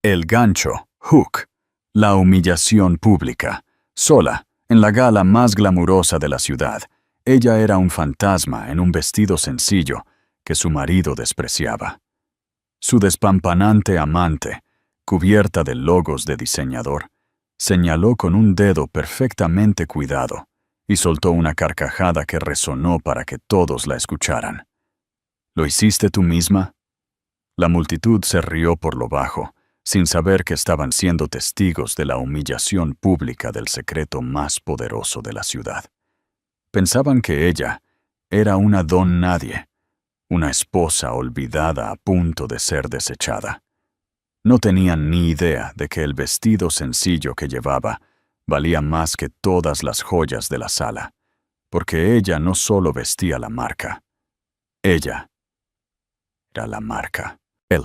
El gancho, Hook, la humillación pública, sola, en la gala más glamurosa de la ciudad. Ella era un fantasma en un vestido sencillo que su marido despreciaba. Su despampanante amante, cubierta de logos de diseñador, señaló con un dedo perfectamente cuidado y soltó una carcajada que resonó para que todos la escucharan. ¿Lo hiciste tú misma? La multitud se rió por lo bajo, sin saber que estaban siendo testigos de la humillación pública del secreto más poderoso de la ciudad. Pensaban que ella era una don nadie, una esposa olvidada a punto de ser desechada. No tenían ni idea de que el vestido sencillo que llevaba valía más que todas las joyas de la sala, porque ella no solo vestía la marca, ella era la marca. El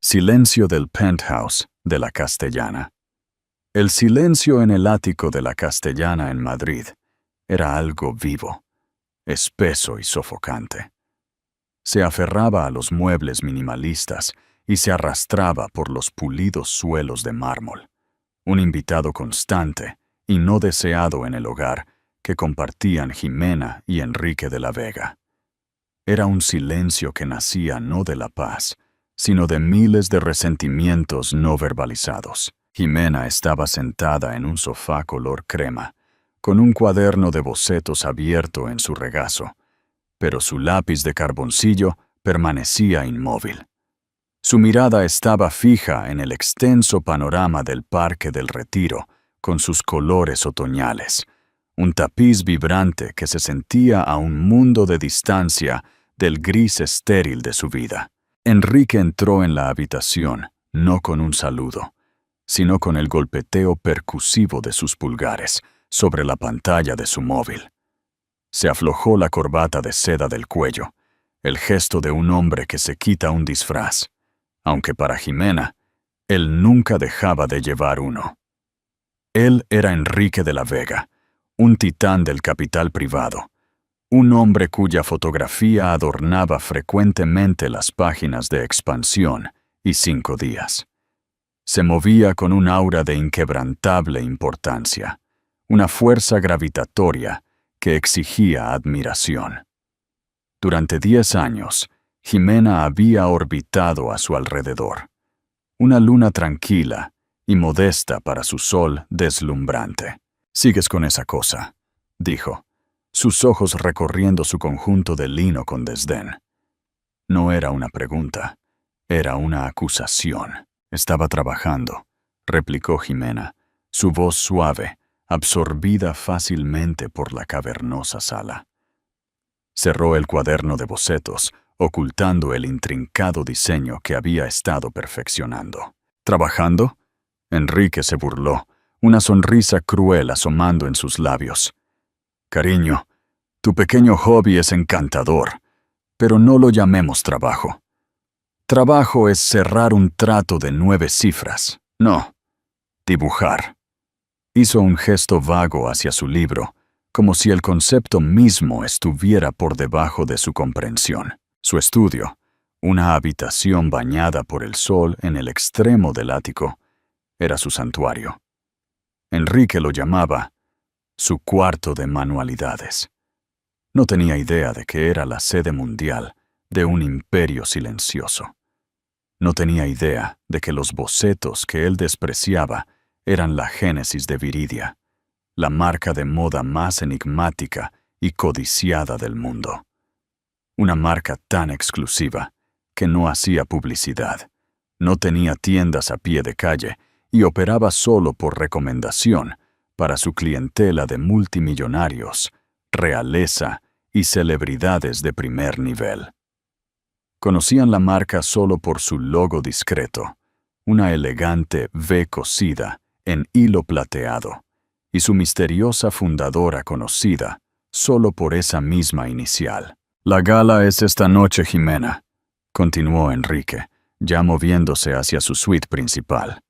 silencio del penthouse de la Castellana. El silencio en el ático de la Castellana en Madrid era algo vivo, espeso y sofocante. Se aferraba a los muebles minimalistas y se arrastraba por los pulidos suelos de mármol, un invitado constante y no deseado en el hogar que compartían Jimena y Enrique de la Vega. Era un silencio que nacía no de la paz, sino de miles de resentimientos no verbalizados. Jimena estaba sentada en un sofá color crema, con un cuaderno de bocetos abierto en su regazo, pero su lápiz de carboncillo permanecía inmóvil. Su mirada estaba fija en el extenso panorama del Parque del Retiro, con sus colores otoñales, un tapiz vibrante que se sentía a un mundo de distancia del gris estéril de su vida. Enrique entró en la habitación, no con un saludo, sino con el golpeteo percusivo de sus pulgares sobre la pantalla de su móvil. Se aflojó la corbata de seda del cuello, el gesto de un hombre que se quita un disfraz, aunque para Jimena, él nunca dejaba de llevar uno. Él era Enrique de la Vega, un titán del capital privado, un hombre cuya fotografía adornaba frecuentemente las páginas de Expansión y 5 días. Se movía con un aura de inquebrantable importancia, una fuerza gravitatoria que exigía admiración. Durante 10 años, Jimena había orbitado a su alrededor, una luna tranquila y modesta para su sol deslumbrante. «Sigues con esa cosa», dijo, sus ojos recorriendo su conjunto de lino con desdén. No era una pregunta, era una acusación. «Estaba trabajando», replicó Jimena, su voz suave, absorbida fácilmente por la cavernosa sala. Cerró el cuaderno de bocetos, ocultando el intrincado diseño que había estado perfeccionando. «¿Trabajando?» Enrique se burló, una sonrisa cruel asomando en sus labios. «Cariño, tu pequeño hobby es encantador, pero no lo llamemos trabajo. Trabajo es cerrar un trato de 9 cifras. No, dibujar». Hizo un gesto vago hacia su libro, como si el concepto mismo estuviera por debajo de su comprensión. Su estudio, una habitación bañada por el sol en el extremo del ático, era su santuario. Enrique lo llamaba su cuarto de manualidades. No tenía idea de que era la sede mundial de un imperio silencioso. No tenía idea de que los bocetos que él despreciaba eran la génesis de Viridia, la marca de moda más enigmática y codiciada del mundo. Una marca tan exclusiva que no hacía publicidad, no tenía tiendas a pie de calle y operaba solo por recomendación para su clientela de multimillonarios, realeza y celebridades de primer nivel. Conocían la marca solo por su logo discreto, una elegante V cosida en hilo plateado, y su misteriosa fundadora conocida solo por esa misma inicial. «La gala es esta noche, Jimena», continuó Enrique, ya moviéndose hacia su suite principal.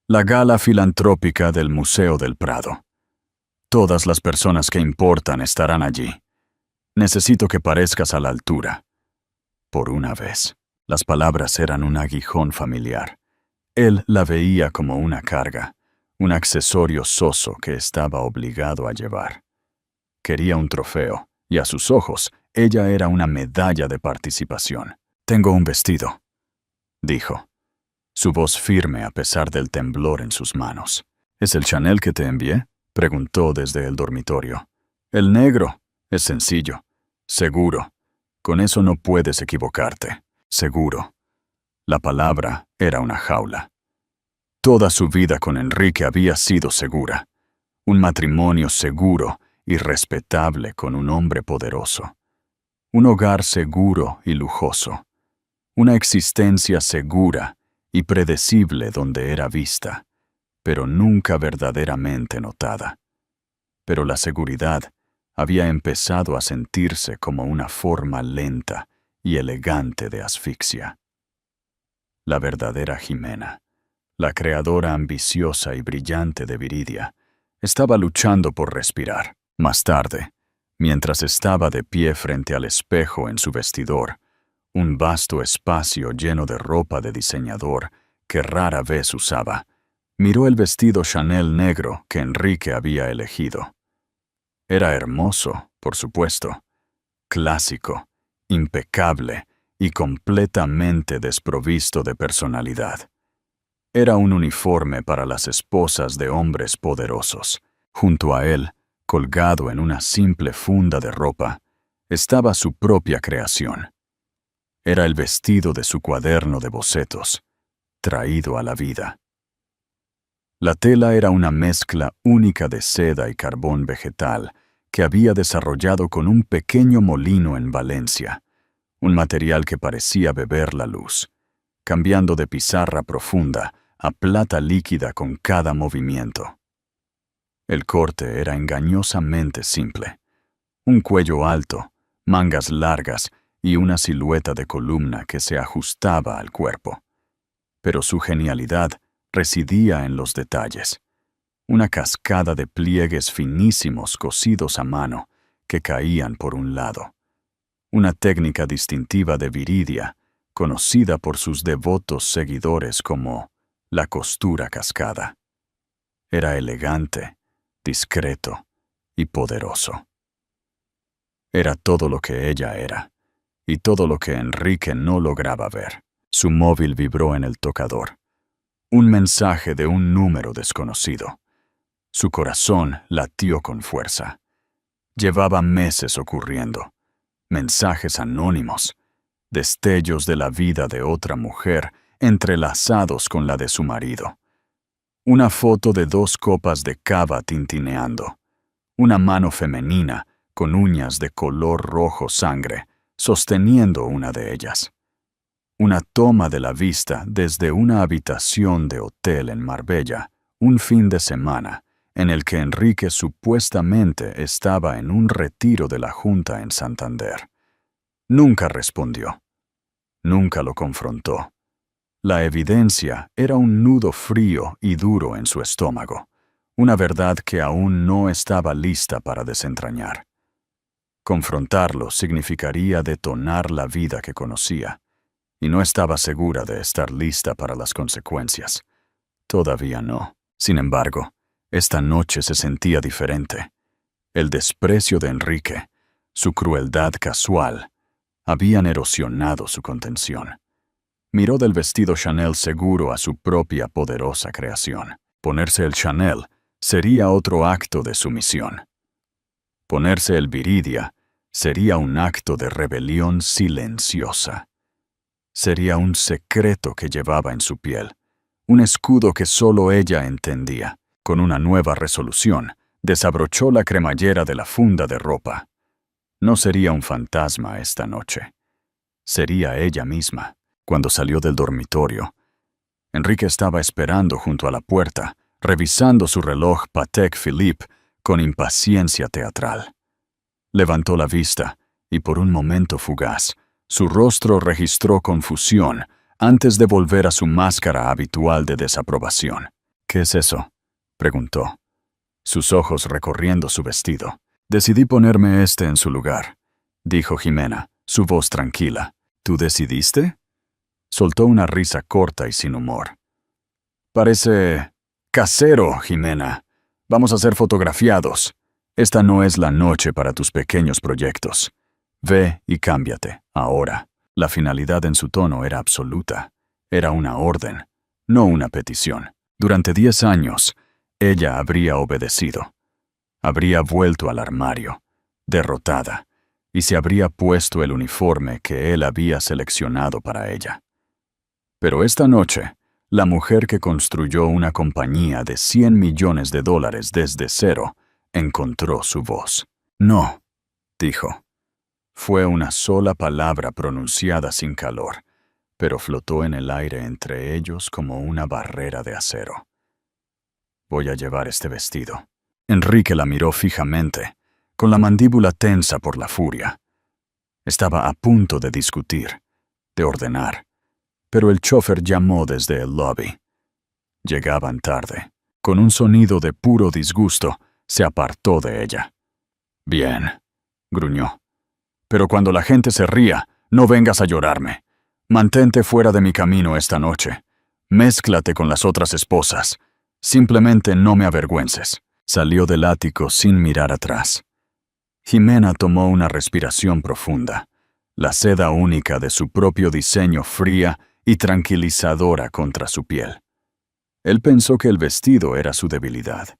«La gala filantrópica del Museo del Prado. Todas las personas que importan estarán allí. Necesito que parezcas a la altura. Por una vez». Las palabras eran un aguijón familiar. Él la veía como una carga, un accesorio soso que estaba obligado a llevar. Quería un trofeo, y a sus ojos, ella era una medalla de participación. «Tengo un vestido», dijo, su voz firme a pesar del temblor en sus manos. «¿Es el Chanel que te envié?», preguntó desde el dormitorio. «El negro. Es sencillo. Seguro. Con eso no puedes equivocarte. Seguro». La palabra era una jaula. Toda su vida con Enrique había sido segura. Un matrimonio seguro y respetable con un hombre poderoso. Un hogar seguro y lujoso. Una existencia segura y predecible donde era vista, pero nunca verdaderamente notada. Pero la seguridad había empezado a sentirse como una forma lenta y elegante de asfixia. La verdadera Jimena, la creadora ambiciosa y brillante de Viridia, estaba luchando por respirar. Más tarde, mientras estaba de pie frente al espejo en su vestidor, un vasto espacio lleno de ropa de diseñador que rara vez usaba, miró el vestido Chanel negro que Enrique había elegido. Era hermoso, por supuesto, clásico, impecable y completamente desprovisto de personalidad. Era un uniforme para las esposas de hombres poderosos. Junto a él, colgado en una simple funda de ropa, estaba su propia creación. Era el vestido de su cuaderno de bocetos, traído a la vida. La tela era una mezcla única de seda y carbón vegetal que había desarrollado con un pequeño molino en Valencia, un material que parecía beber la luz, cambiando de pizarra profunda a plata líquida con cada movimiento. El corte era engañosamente simple. Un cuello alto, mangas largas y una silueta de columna que se ajustaba al cuerpo. Pero su genialidad residía en los detalles. Una cascada de pliegues finísimos cosidos a mano que caían por un lado. Una técnica distintiva de Viridia, conocida por sus devotos seguidores como la costura cascada. Era elegante, discreto y poderoso. Era todo lo que ella era, y todo lo que Enrique no lograba ver. Su móvil vibró en el tocador. Un mensaje de un número desconocido. Su corazón latió con fuerza. Llevaba meses ocurriendo. Mensajes anónimos, destellos de la vida de otra mujer entrelazados con la de su marido. Una foto de 2 copas de cava tintineando. Una mano femenina con uñas de color rojo sangre, sosteniendo una de ellas. Una toma de la vista desde una habitación de hotel en Marbella, un fin de semana, en el que Enrique supuestamente estaba en un retiro de la Junta en Santander. Nunca respondió. Nunca lo confrontó. La evidencia era un nudo frío y duro en su estómago, una verdad que aún no estaba lista para desentrañar. Confrontarlo significaría detonar la vida que conocía, y no estaba segura de estar lista para las consecuencias. Todavía no. Sin embargo, esta noche se sentía diferente. El desprecio de Enrique, su crueldad casual, habían erosionado su contención. Miró del vestido Chanel seguro a su propia poderosa creación. Ponerse el Chanel sería otro acto de sumisión. Ponerse el Viridia sería un acto de rebelión silenciosa. Sería un secreto que llevaba en su piel, un escudo que solo ella entendía. Con una nueva resolución, desabrochó la cremallera de la funda de ropa. No sería un fantasma esta noche. Sería ella misma. Cuando salió del dormitorio, Enrique estaba esperando junto a la puerta, revisando su reloj Patek Philippe con impaciencia teatral. Levantó la vista y por un momento fugaz, su rostro registró confusión antes de volver a su máscara habitual de desaprobación. «¿Qué es eso?», preguntó, sus ojos recorriendo su vestido. «Decidí ponerme este en su lugar», dijo Jimena, su voz tranquila. «¿Tú decidiste?». Soltó una risa corta y sin humor. Parece casero, Jimena. Vamos a ser fotografiados. Esta no es la noche para tus pequeños proyectos. Ve y cámbiate, ahora. La finalidad en su tono era absoluta. Era una orden, no una petición. Durante 10 años, ella habría obedecido. Habría vuelto al armario, derrotada, y se habría puesto el uniforme que él había seleccionado para ella. Pero esta noche, la mujer que construyó una compañía de $100 millones desde cero, encontró su voz. No, dijo. Fue una sola palabra pronunciada sin calor, pero flotó en el aire entre ellos como una barrera de acero. Voy a llevar este vestido. Enrique la miró fijamente, con la mandíbula tensa por la furia. Estaba a punto de discutir, de ordenar, pero el chofer llamó desde el lobby. Llegaban tarde. Con un sonido de puro disgusto, se apartó de ella. Bien, gruñó. Pero cuando la gente se ría, no vengas a llorarme. Mantente fuera de mi camino esta noche. Mézclate con las otras esposas. Simplemente no me avergüences. Salió del ático sin mirar atrás. Jimena tomó una respiración profunda. La seda única de su propio diseño fría y tranquilizadora contra su piel. Él pensó que el vestido era su debilidad.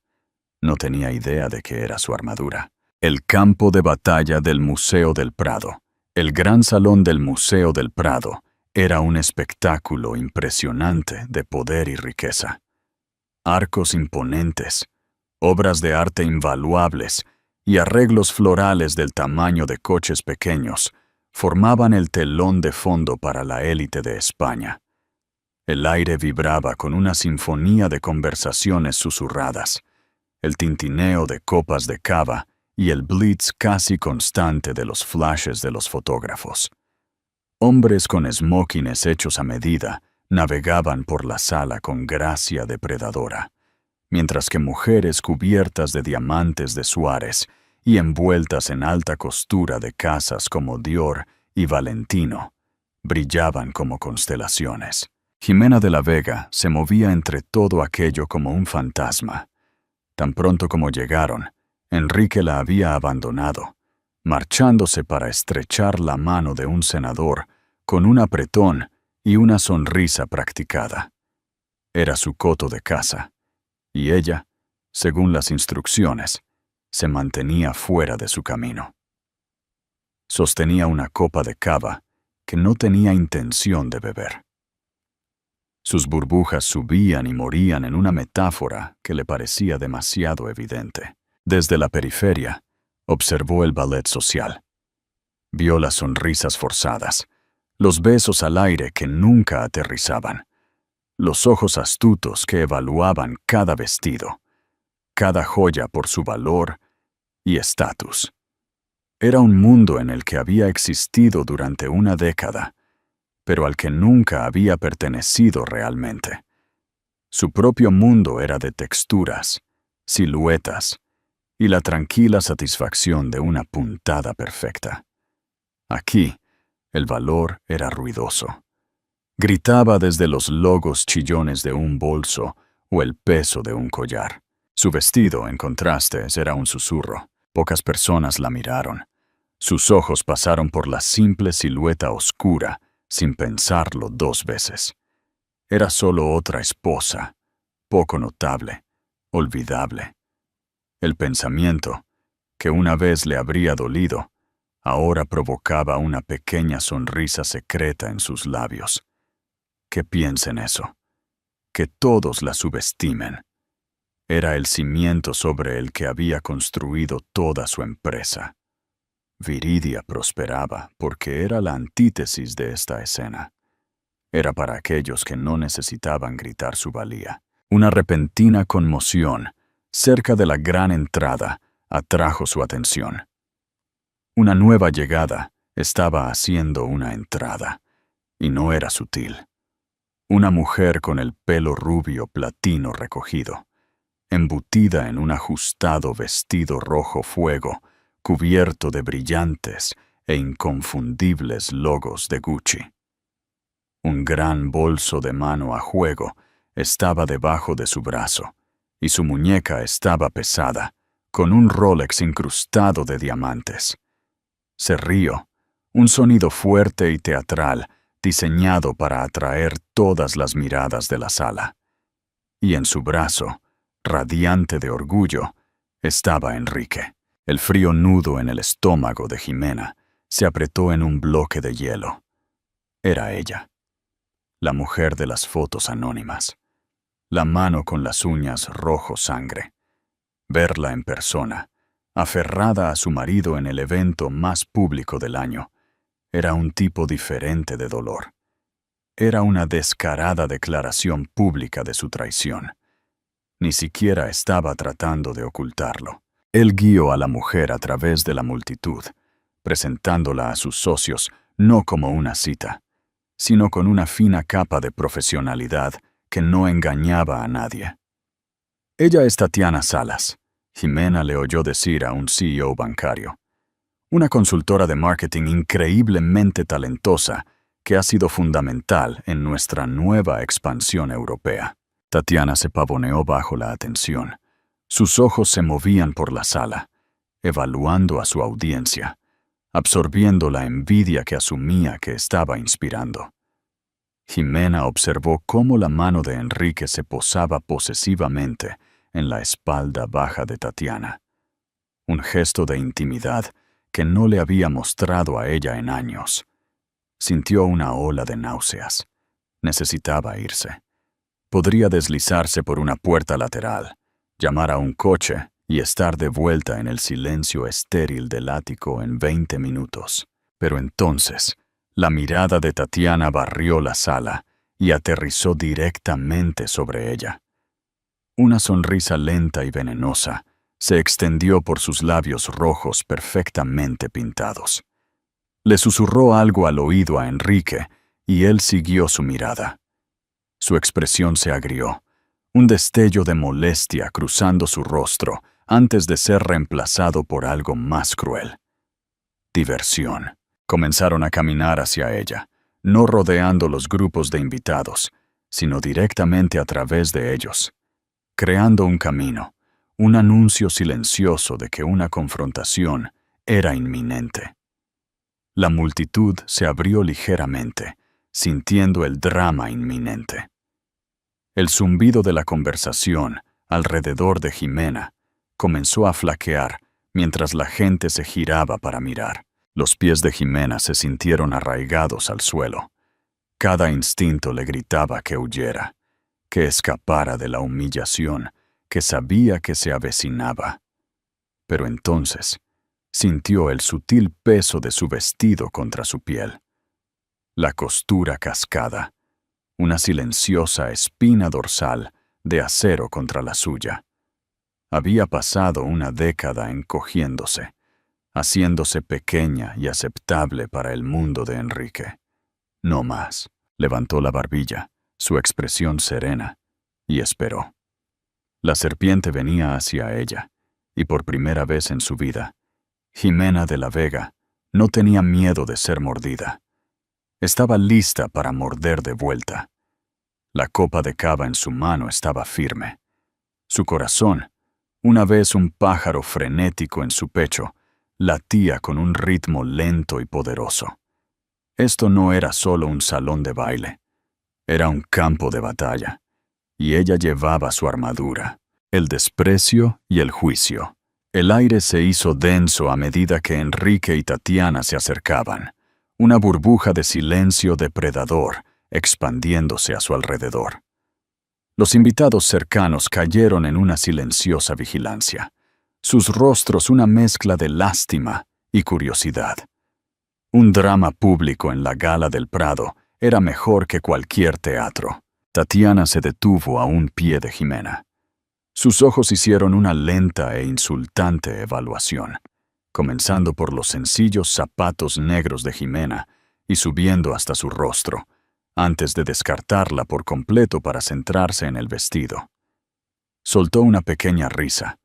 No tenía idea de que era su armadura. El campo de batalla del Museo del Prado, el gran salón del Museo del Prado, era un espectáculo impresionante de poder y riqueza. Arcos imponentes, obras de arte invaluables y arreglos florales del tamaño de coches pequeños formaban el telón de fondo para la élite de España. El aire vibraba con una sinfonía de conversaciones susurradas, el tintineo de copas de cava y el blitz casi constante de los flashes de los fotógrafos. Hombres con smokines hechos a medida navegaban por la sala con gracia depredadora, mientras que mujeres cubiertas de diamantes de Suárez y envueltas en alta costura de casas como Dior y Valentino brillaban como constelaciones. Jimena de la Vega se movía entre todo aquello como un fantasma. Tan pronto como llegaron, Enrique la había abandonado, marchándose para estrechar la mano de un senador con un apretón y una sonrisa practicada. Era su coto de casa, y ella, según las instrucciones, se mantenía fuera de su camino. Sostenía una copa de cava que no tenía intención de beber. Sus burbujas subían y morían en una metáfora que le parecía demasiado evidente. Desde la periferia, observó el ballet social. Vio las sonrisas forzadas, los besos al aire que nunca aterrizaban, los ojos astutos que evaluaban cada vestido, cada joya por su valor y estatus. Era un mundo en el que había existido durante una década, pero al que nunca había pertenecido realmente. Su propio mundo era de texturas, siluetas y la tranquila satisfacción de una puntada perfecta. Aquí, el valor era ruidoso. Gritaba desde los logos chillones de un bolso o el peso de un collar. Su vestido, en contrastes, era un susurro. Pocas personas la miraron. Sus ojos pasaron por la simple silueta oscura, sin pensarlo 2 veces. Era solo otra esposa, poco notable, olvidable. El pensamiento, que una vez le habría dolido, ahora provocaba una pequeña sonrisa secreta en sus labios. Que piensen eso, que todos la subestimen. Era el cimiento sobre el que había construido toda su empresa. Viridia prosperaba porque era la antítesis de esta escena. Era para aquellos que no necesitaban gritar su valía. Una repentina conmoción, cerca de la gran entrada, atrajo su atención. Una nueva llegada estaba haciendo una entrada, y no era sutil. Una mujer con el pelo rubio platino recogido, embutida en un ajustado vestido rojo fuego, cubierto de brillantes e inconfundibles logos de Gucci. Un gran bolso de mano a juego estaba debajo de su brazo, y su muñeca estaba pesada, con un Rolex incrustado de diamantes. Se rió, un sonido fuerte y teatral, diseñado para atraer todas las miradas de la sala. Y en su brazo, radiante de orgullo, estaba Enrique. El frío nudo en el estómago de Jimena se apretó en un bloque de hielo. Era ella, la mujer de las fotos anónimas, la mano con las uñas rojo sangre. Verla en persona, aferrada a su marido en el evento más público del año, era un tipo diferente de dolor. Era una descarada declaración pública de su traición. Ni siquiera estaba tratando de ocultarlo. Él guió a la mujer a través de la multitud, presentándola a sus socios no como una cita, sino con una fina capa de profesionalidad que no engañaba a nadie. Ella es Tatiana Salas, Jimena le oyó decir a un CEO bancario. Una consultora de marketing increíblemente talentosa que ha sido fundamental en nuestra nueva expansión europea. Tatiana se pavoneó bajo la atención. Sus ojos se movían por la sala, evaluando a su audiencia, absorbiendo la envidia que asumía que estaba inspirando. Jimena observó cómo la mano de Enrique se posaba posesivamente en la espalda baja de Tatiana. Un gesto de intimidad que no le había mostrado a ella en años. Sintió una ola de náuseas. Necesitaba irse. Podría deslizarse por una puerta lateral, llamar a un coche y estar de vuelta en el silencio estéril del ático en 20 minutos. Pero entonces, la mirada de Tatiana barrió la sala y aterrizó directamente sobre ella. Una sonrisa lenta y venenosa se extendió por sus labios rojos perfectamente pintados. Le susurró algo al oído a Enrique y él siguió su mirada. Su expresión se agrió, un destello de molestia cruzando su rostro antes de ser reemplazado por algo más cruel. Diversión. Comenzaron a caminar hacia ella, no rodeando los grupos de invitados, sino directamente a través de ellos, creando un camino, un anuncio silencioso de que una confrontación era inminente. La multitud se abrió ligeramente, sintiendo el drama inminente. El zumbido de la conversación alrededor de Jimena comenzó a flaquear mientras la gente se giraba para mirar. Los pies de Jimena se sintieron arraigados al suelo. Cada instinto le gritaba que huyera, que escapara de la humillación que sabía que se avecinaba. Pero entonces sintió el sutil peso de su vestido contra su piel. La costura cascada, una silenciosa espina dorsal de acero contra la suya. Había pasado una década encogiéndose, haciéndose pequeña y aceptable para el mundo de Enrique. No más. Levantó la barbilla, su expresión serena, y esperó. La serpiente venía hacia ella, y por primera vez en su vida, Jimena de la Vega no tenía miedo de ser mordida. Estaba lista para morder de vuelta. La copa de cava en su mano estaba firme. Su corazón, una vez un pájaro frenético en su pecho, latía con un ritmo lento y poderoso. Esto no era solo un salón de baile. Era un campo de batalla. Y ella llevaba su armadura, el desprecio y el juicio. El aire se hizo denso a medida que Enrique y Tatiana se acercaban, una burbuja de silencio depredador expandiéndose a su alrededor. Los invitados cercanos cayeron en una silenciosa vigilancia, sus rostros una mezcla de lástima y curiosidad. Un drama público en la Gala del Prado era mejor que cualquier teatro. Tatiana se detuvo a un pie de Jimena. Sus ojos hicieron una lenta e insultante evaluación, comenzando por los sencillos zapatos negros de Jimena y subiendo hasta su rostro, antes de descartarla por completo para centrarse en el vestido. Soltó una pequeña risa,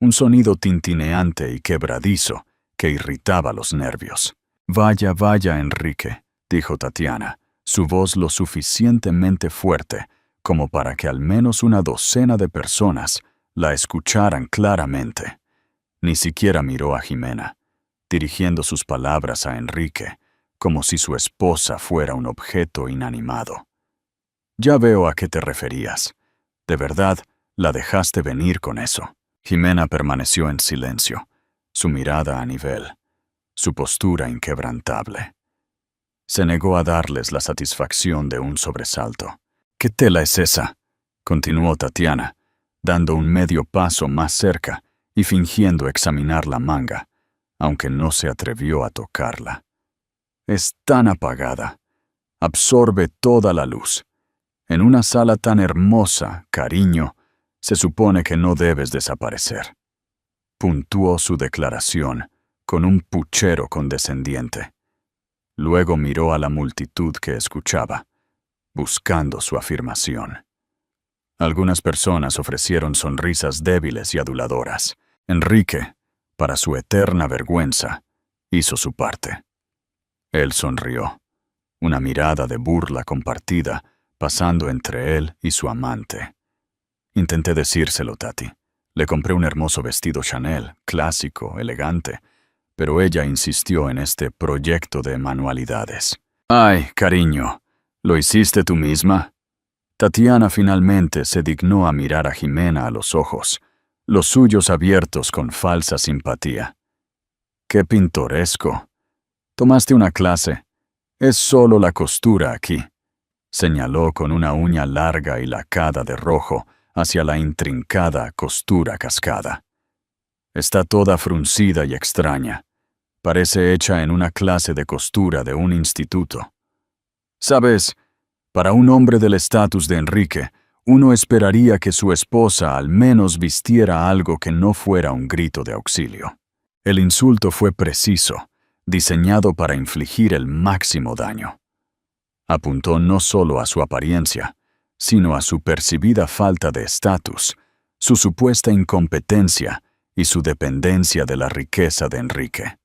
un sonido tintineante y quebradizo que irritaba los nervios. «Vaya, vaya, Enrique», dijo Tatiana, su voz lo suficientemente fuerte como para que al menos una docena de personas la escucharan claramente. Ni siquiera miró a Jimena, dirigiendo sus palabras a Enrique, como si su esposa fuera un objeto inanimado. Ya veo a qué te referías. De verdad, la dejaste venir con eso. Jimena permaneció en silencio, su mirada a nivel, su postura inquebrantable. Se negó a darles la satisfacción de un sobresalto. ¿Qué tela es esa?, continuó Tatiana, dando un medio paso más cerca y fingiendo examinar la manga, aunque no se atrevió a tocarla. Es tan apagada. Absorbe toda la luz. En una sala tan hermosa, cariño, se supone que no debes desaparecer. Puntuó su declaración con un puchero condescendiente. Luego miró a la multitud que escuchaba, buscando su afirmación. Algunas personas ofrecieron sonrisas débiles y aduladoras. Enrique, para su eterna vergüenza, hizo su parte. Él sonrió, una mirada de burla compartida pasando entre él y su amante. Intenté decírselo, Tati. Le compré un hermoso vestido Chanel, clásico, elegante, pero ella insistió en este proyecto de manualidades. Ay, cariño, ¿lo hiciste tú misma? Tatiana finalmente se dignó a mirar a Jimena a los ojos, los suyos abiertos con falsa simpatía. ¡Qué pintoresco! Tomaste una clase. Es solo la costura aquí. Señaló con una uña larga y lacada de rojo hacia la intrincada costura cascada. Está toda fruncida y extraña. Parece hecha en una clase de costura de un instituto. ¿Sabes? Para un hombre del estatus de Enrique, uno esperaría que su esposa al menos vistiera algo que no fuera un grito de auxilio. El insulto fue preciso, diseñado para infligir el máximo daño. Apuntó no solo a su apariencia, sino a su percibida falta de estatus, su supuesta incompetencia y su dependencia de la riqueza de Enrique.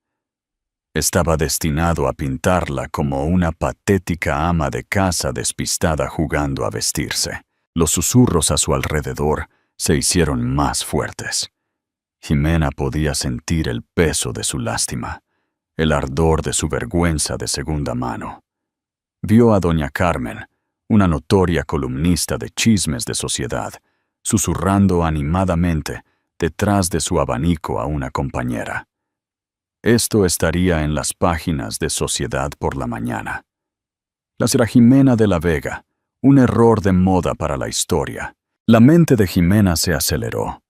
Estaba destinado a pintarla como una patética ama de casa despistada jugando a vestirse. Los susurros a su alrededor se hicieron más fuertes. Jimena podía sentir el peso de su lástima, el ardor de su vergüenza de segunda mano. Vio a doña Carmen, una notoria columnista de chismes de sociedad, susurrando animadamente detrás de su abanico a una compañera. Esto estaría en las páginas de Sociedad por la mañana. La será Jimena de la Vega, un error de moda para la historia. La mente de Jimena se aceleró.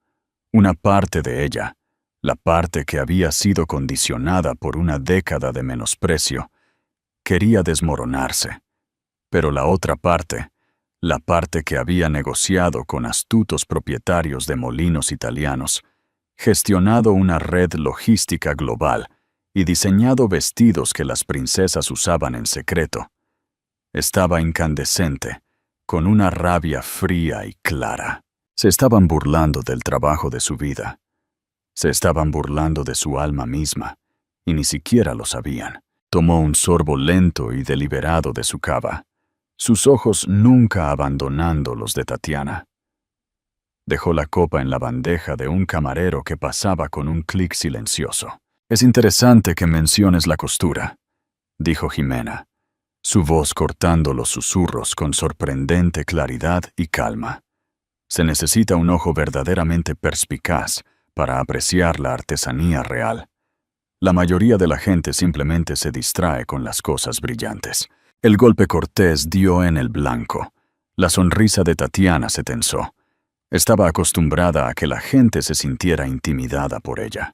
Una parte de ella, la parte que había sido condicionada por una década de menosprecio, quería desmoronarse. Pero la otra parte, la parte que había negociado con astutos propietarios de molinos italianos, gestionado una red logística global y diseñado vestidos que las princesas usaban en secreto, estaba incandescente, con una rabia fría y clara. Se estaban burlando del trabajo de su vida. Se estaban burlando de su alma misma, y ni siquiera lo sabían. Tomó un sorbo lento y deliberado de su cava, sus ojos nunca abandonando los de Tatiana. Dejó la copa en la bandeja de un camarero que pasaba con un clic silencioso. «Es interesante que menciones la costura», dijo Jimena, su voz cortando los susurros con sorprendente claridad y calma. Se necesita un ojo verdaderamente perspicaz para apreciar la artesanía real. La mayoría de la gente simplemente se distrae con las cosas brillantes. El golpe cortés dio en el blanco. La sonrisa de Tatiana se tensó. Estaba acostumbrada a que la gente se sintiera intimidada por ella.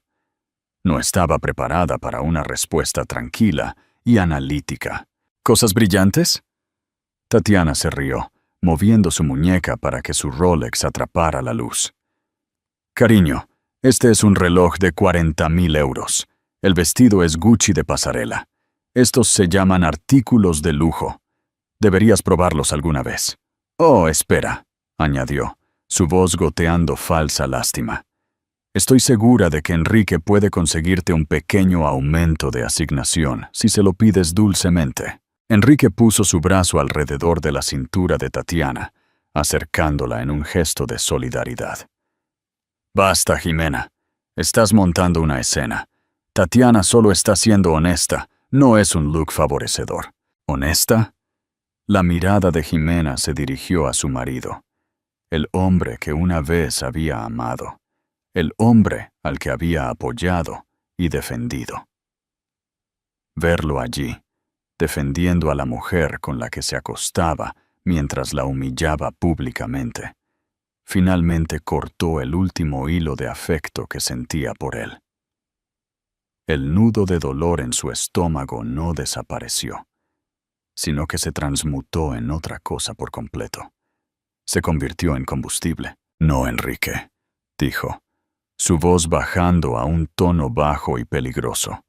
No estaba preparada para una respuesta tranquila y analítica. ¿Cosas brillantes? Tatiana se rió, moviendo su muñeca para que su Rolex atrapara la luz. Cariño, este es un reloj de 40.000 euros. El vestido es Gucci de pasarela. Estos se llaman artículos de lujo. Deberías probarlos alguna vez. Oh, espera, añadió, su voz goteando falsa lástima. Estoy segura de que Enrique puede conseguirte un pequeño aumento de asignación si se lo pides dulcemente. Enrique puso su brazo alrededor de la cintura de Tatiana, acercándola en un gesto de solidaridad. «Basta, Jimena. Estás montando una escena. Tatiana solo está siendo honesta, no es un look favorecedor». ¿Honesta? La mirada de Jimena se dirigió a su marido, el hombre que una vez había amado, el hombre al que había apoyado y defendido. Verlo allí, defendiendo a la mujer con la que se acostaba mientras la humillaba públicamente, finalmente cortó el último hilo de afecto que sentía por él. El nudo de dolor en su estómago no desapareció, sino que se transmutó en otra cosa por completo. Se convirtió en combustible. «No, Enrique», dijo, su voz bajando a un tono bajo y peligroso.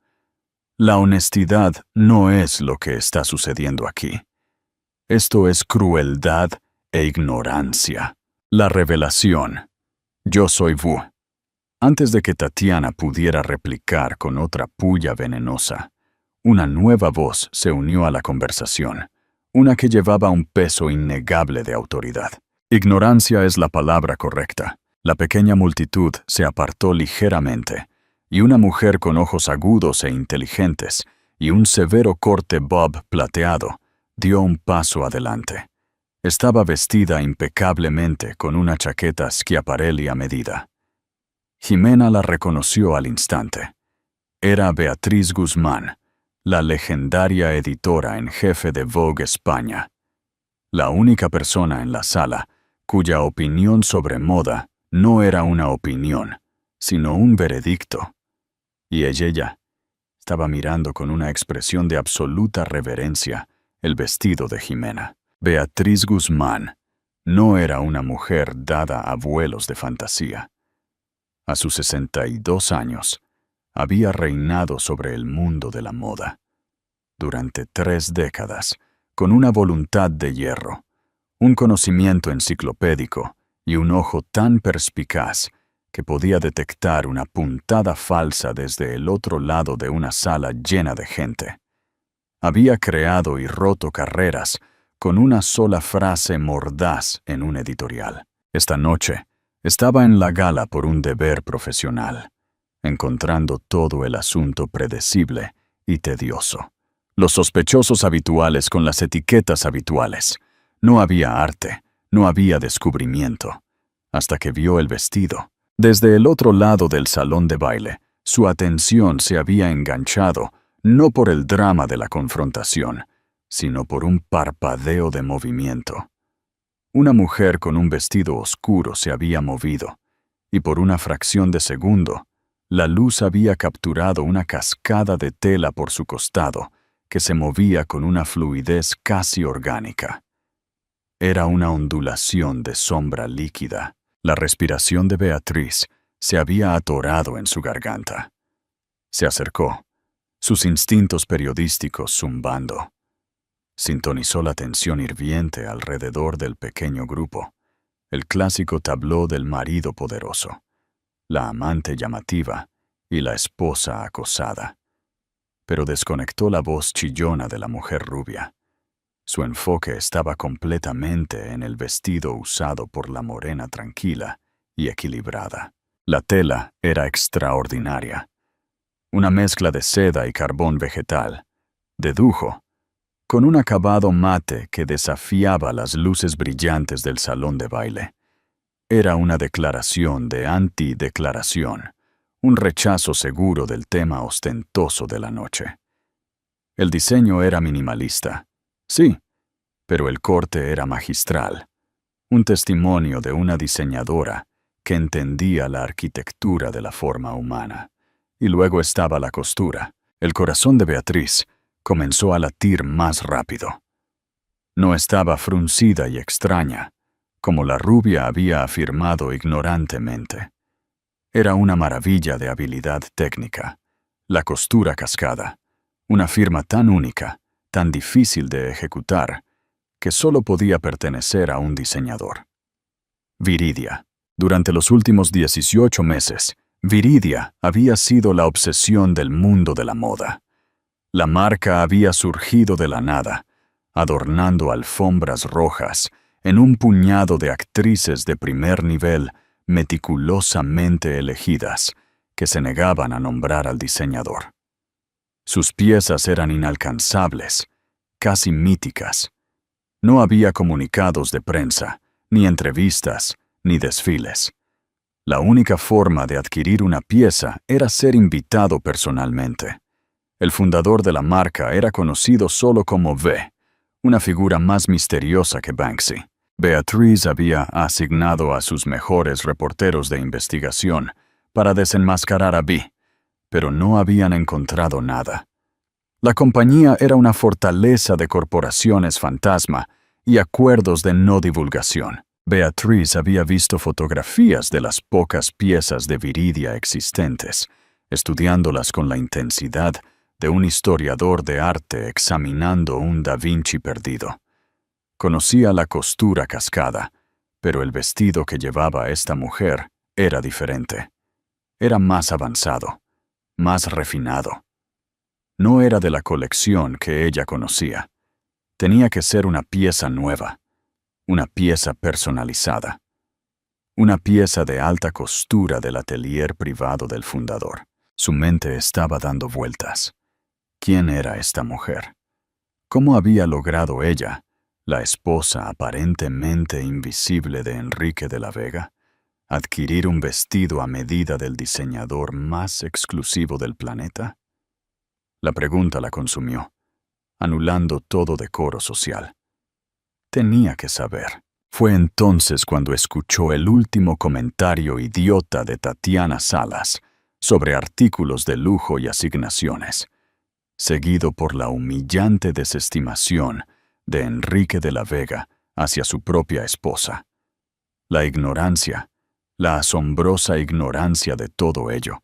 «La honestidad no es lo que está sucediendo aquí. Esto es crueldad e ignorancia. La revelación. Yo soy Wu». Antes de que Tatiana pudiera replicar con otra puya venenosa, una nueva voz se unió a la conversación, una que llevaba un peso innegable de autoridad. Ignorancia es la palabra correcta. La pequeña multitud se apartó ligeramente, y una mujer con ojos agudos e inteligentes y un severo corte bob plateado dio un paso adelante. Estaba vestida impecablemente con una chaqueta Schiaparelli a medida. Jimena la reconoció al instante. Era Beatriz Guzmán, la legendaria editora en jefe de Vogue España. La única persona en la sala cuya opinión sobre moda no era una opinión, sino un veredicto. Y ella estaba mirando con una expresión de absoluta reverencia el vestido de Jimena. Beatriz Guzmán no era una mujer dada a vuelos de fantasía. A sus 62 años, había reinado sobre el mundo de la moda. Durante 3 décadas, con una voluntad de hierro, un conocimiento enciclopédico y un ojo tan perspicaz que podía detectar una puntada falsa desde el otro lado de una sala llena de gente. Había creado y roto carreras con una sola frase mordaz en un editorial. Esta noche, estaba en la gala por un deber profesional, encontrando todo el asunto predecible y tedioso. Los sospechosos habituales con las etiquetas habituales. No había arte, no había descubrimiento, hasta que vio el vestido. Desde el otro lado del salón de baile, su atención se había enganchado no por el drama de la confrontación, sino por un parpadeo de movimiento. Una mujer con un vestido oscuro se había movido, y por una fracción de segundo, la luz había capturado una cascada de tela por su costado que se movía con una fluidez casi orgánica. Era una ondulación de sombra líquida. La respiración de Beatriz se había atorado en su garganta. Se acercó, sus instintos periodísticos zumbando. Sintonizó la tensión hirviente alrededor del pequeño grupo, el clásico tableau del marido poderoso, la amante llamativa y la esposa acosada. Pero desconectó la voz chillona de la mujer rubia. Su enfoque estaba completamente en el vestido usado por la morena tranquila y equilibrada. La tela era extraordinaria. Una mezcla de seda y carbón vegetal, dedujo, con un acabado mate que desafiaba las luces brillantes del salón de baile. Era una declaración de antideclaración, un rechazo seguro del tema ostentoso de la noche. El diseño era minimalista, sí, pero el corte era magistral, un testimonio de una diseñadora que entendía la arquitectura de la forma humana. Y luego estaba la costura. El corazón de Beatriz comenzó a latir más rápido. No estaba fruncida y extraña, como la rubia había afirmado ignorantemente. Era una maravilla de habilidad técnica, la costura cascada, una firma tan única, tan difícil de ejecutar, que solo podía pertenecer a un diseñador. Viridia. Durante los últimos 18 meses, Viridia había sido la obsesión del mundo de la moda. La marca había surgido de la nada, adornando alfombras rojas en un puñado de actrices de primer nivel meticulosamente elegidas que se negaban a nombrar al diseñador. Sus piezas eran inalcanzables, casi míticas. No había comunicados de prensa, ni entrevistas, ni desfiles. La única forma de adquirir una pieza era ser invitado personalmente. El fundador de la marca era conocido solo como V, una figura más misteriosa que Banksy. Beatriz había asignado a sus mejores reporteros de investigación para desenmascarar a V, pero no habían encontrado nada. La compañía era una fortaleza de corporaciones fantasma y acuerdos de no divulgación. Beatriz había visto fotografías de las pocas piezas de viridia existentes, estudiándolas con la intensidad de un historiador de arte examinando un Da Vinci perdido. Conocía la costura cascada, pero el vestido que llevaba esta mujer era diferente. Era más avanzado, más refinado. No era de la colección que ella conocía. Tenía que ser una pieza nueva, una pieza personalizada, una pieza de alta costura del atelier privado del fundador. Su mente estaba dando vueltas. ¿Quién era esta mujer? ¿Cómo había logrado ella, la esposa aparentemente invisible de Enrique de la Vega, adquirir un vestido a medida del diseñador más exclusivo del planeta? La pregunta la consumió, anulando todo decoro social. Tenía que saber. Fue entonces cuando escuchó el último comentario idiota de Tatiana Salas sobre artículos de lujo y asignaciones, seguido por la humillante desestimación de Enrique de la Vega hacia su propia esposa. La ignorancia, la asombrosa ignorancia de todo ello,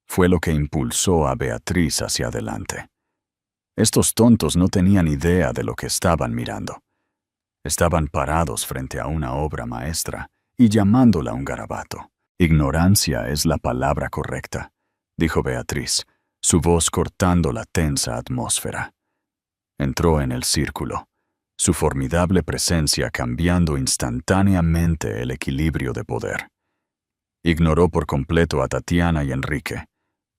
fue lo que impulsó a Beatriz hacia adelante. Estos tontos no tenían idea de lo que estaban mirando. Estaban parados frente a una obra maestra y llamándola un garabato. Ignorancia es la palabra correcta, dijo Beatriz, su voz cortando la tensa atmósfera. Entró en el círculo, su formidable presencia cambiando instantáneamente el equilibrio de poder. Ignoró por completo a Tatiana y Enrique,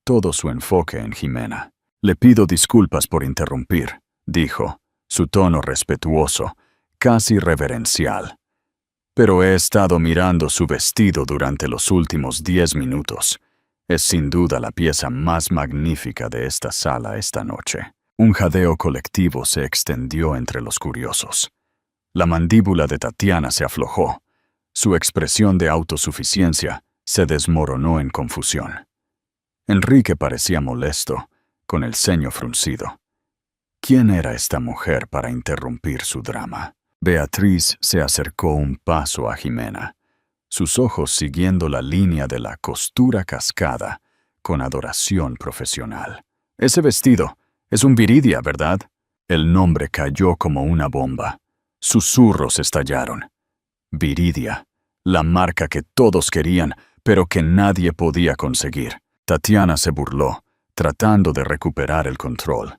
todo su enfoque en Jimena. «Le pido disculpas por interrumpir», dijo, su tono respetuoso, casi reverencial. «Pero he estado mirando su vestido durante los últimos 10 minutos. Es sin duda la pieza más magnífica de esta sala esta noche». Un jadeo colectivo se extendió entre los curiosos. La mandíbula de Tatiana se aflojó. Su expresión de autosuficiencia se desmoronó en confusión. Enrique parecía molesto, con el ceño fruncido. ¿Quién era esta mujer para interrumpir su drama? Beatriz se acercó un paso a Jimena, sus ojos siguiendo la línea de la costura cascada, con adoración profesional. «Ese vestido es un viridia, ¿verdad?» El nombre cayó como una bomba. Susurros estallaron. Viridia, la marca que todos querían, pero que nadie podía conseguir. Tatiana se burló, tratando de recuperar el control.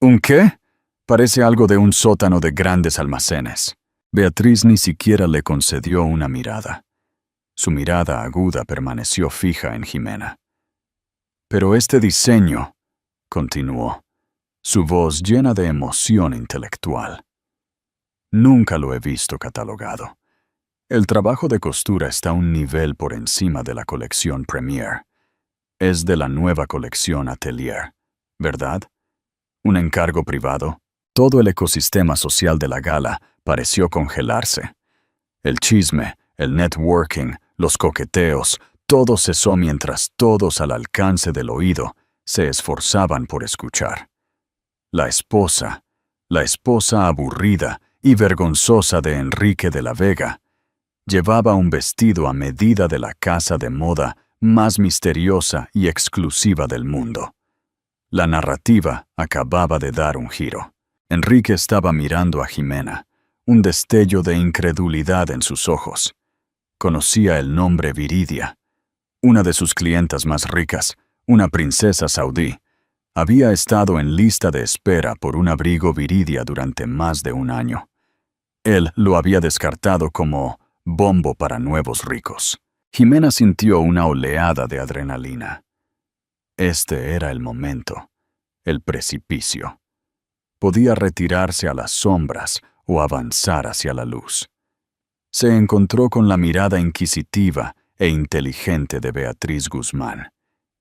«¿Un qué?» Parece algo de un sótano de grandes almacenes. Beatriz ni siquiera le concedió una mirada. Su mirada aguda permaneció fija en Jimena. «Pero este diseño», continuó, su voz llena de emoción intelectual. «Nunca lo he visto catalogado. El trabajo de costura está un nivel por encima de la colección Premier. Es de la nueva colección Atelier, ¿verdad? ¿Un encargo privado?» Todo el ecosistema social de la gala pareció congelarse. El chisme, el networking, los coqueteos, todo cesó mientras todos al alcance del oído se esforzaban por escuchar. La esposa aburrida y vergonzosa de Enrique de la Vega, llevaba un vestido a medida de la casa de moda más misteriosa y exclusiva del mundo. La narrativa acababa de dar un giro. Enrique estaba mirando a Jimena, un destello de incredulidad en sus ojos. Conocía el nombre Viridia. Una de sus clientas más ricas, una princesa saudí, había estado en lista de espera por un abrigo Viridia durante más de un año. Él lo había descartado como bombo para nuevos ricos. Jimena sintió una oleada de adrenalina. Este era el momento, el precipicio. Podía retirarse a las sombras o avanzar hacia la luz. Se encontró con la mirada inquisitiva e inteligente de Beatriz Guzmán,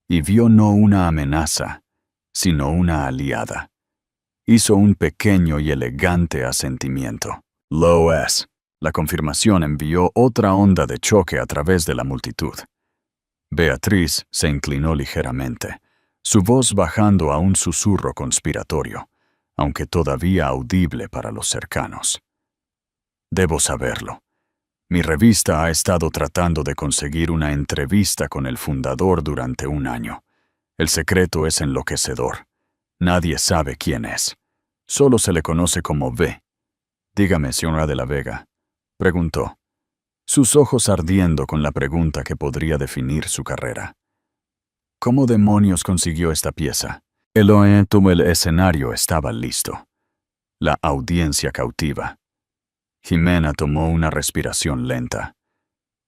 y vio no una amenaza, sino una aliada. Hizo un pequeño y elegante asentimiento. Lo es. La confirmación envió otra onda de choque a través de la multitud. Beatriz se inclinó ligeramente, su voz bajando a un susurro conspiratorio, aunque todavía audible para los cercanos. Debo saberlo. Mi revista ha estado tratando de conseguir una entrevista con el fundador durante un año. El secreto es enloquecedor. Nadie sabe quién es. Solo se le conoce como V. Dígame, señora de la Vega, preguntó, sus ojos ardiendo con la pregunta que podría definir su carrera. ¿Cómo demonios consiguió esta pieza? El escenario estaba listo. La audiencia cautiva. Jimena tomó una respiración lenta.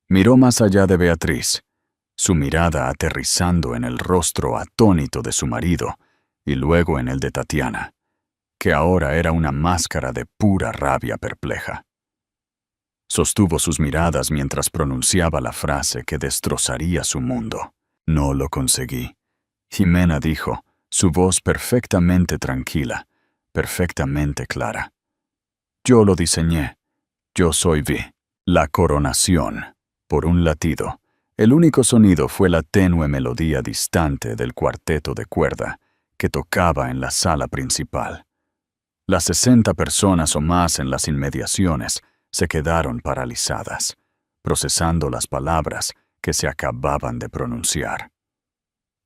Miró más allá de Beatriz, su mirada aterrizando en el rostro atónito de su marido y luego en el de Tatiana, que ahora era una máscara de pura rabia perpleja. Sostuvo sus miradas mientras pronunciaba la frase que destrozaría su mundo. No lo conseguí, Jimena dijo, su voz perfectamente tranquila, perfectamente clara. Yo lo diseñé. Yo soy Vi. La coronación. Por un latido. El único sonido fue la tenue melodía distante del cuarteto de cuerda que tocaba en la sala principal. Las 60 personas o más en las inmediaciones se quedaron paralizadas, procesando las palabras que se acababan de pronunciar.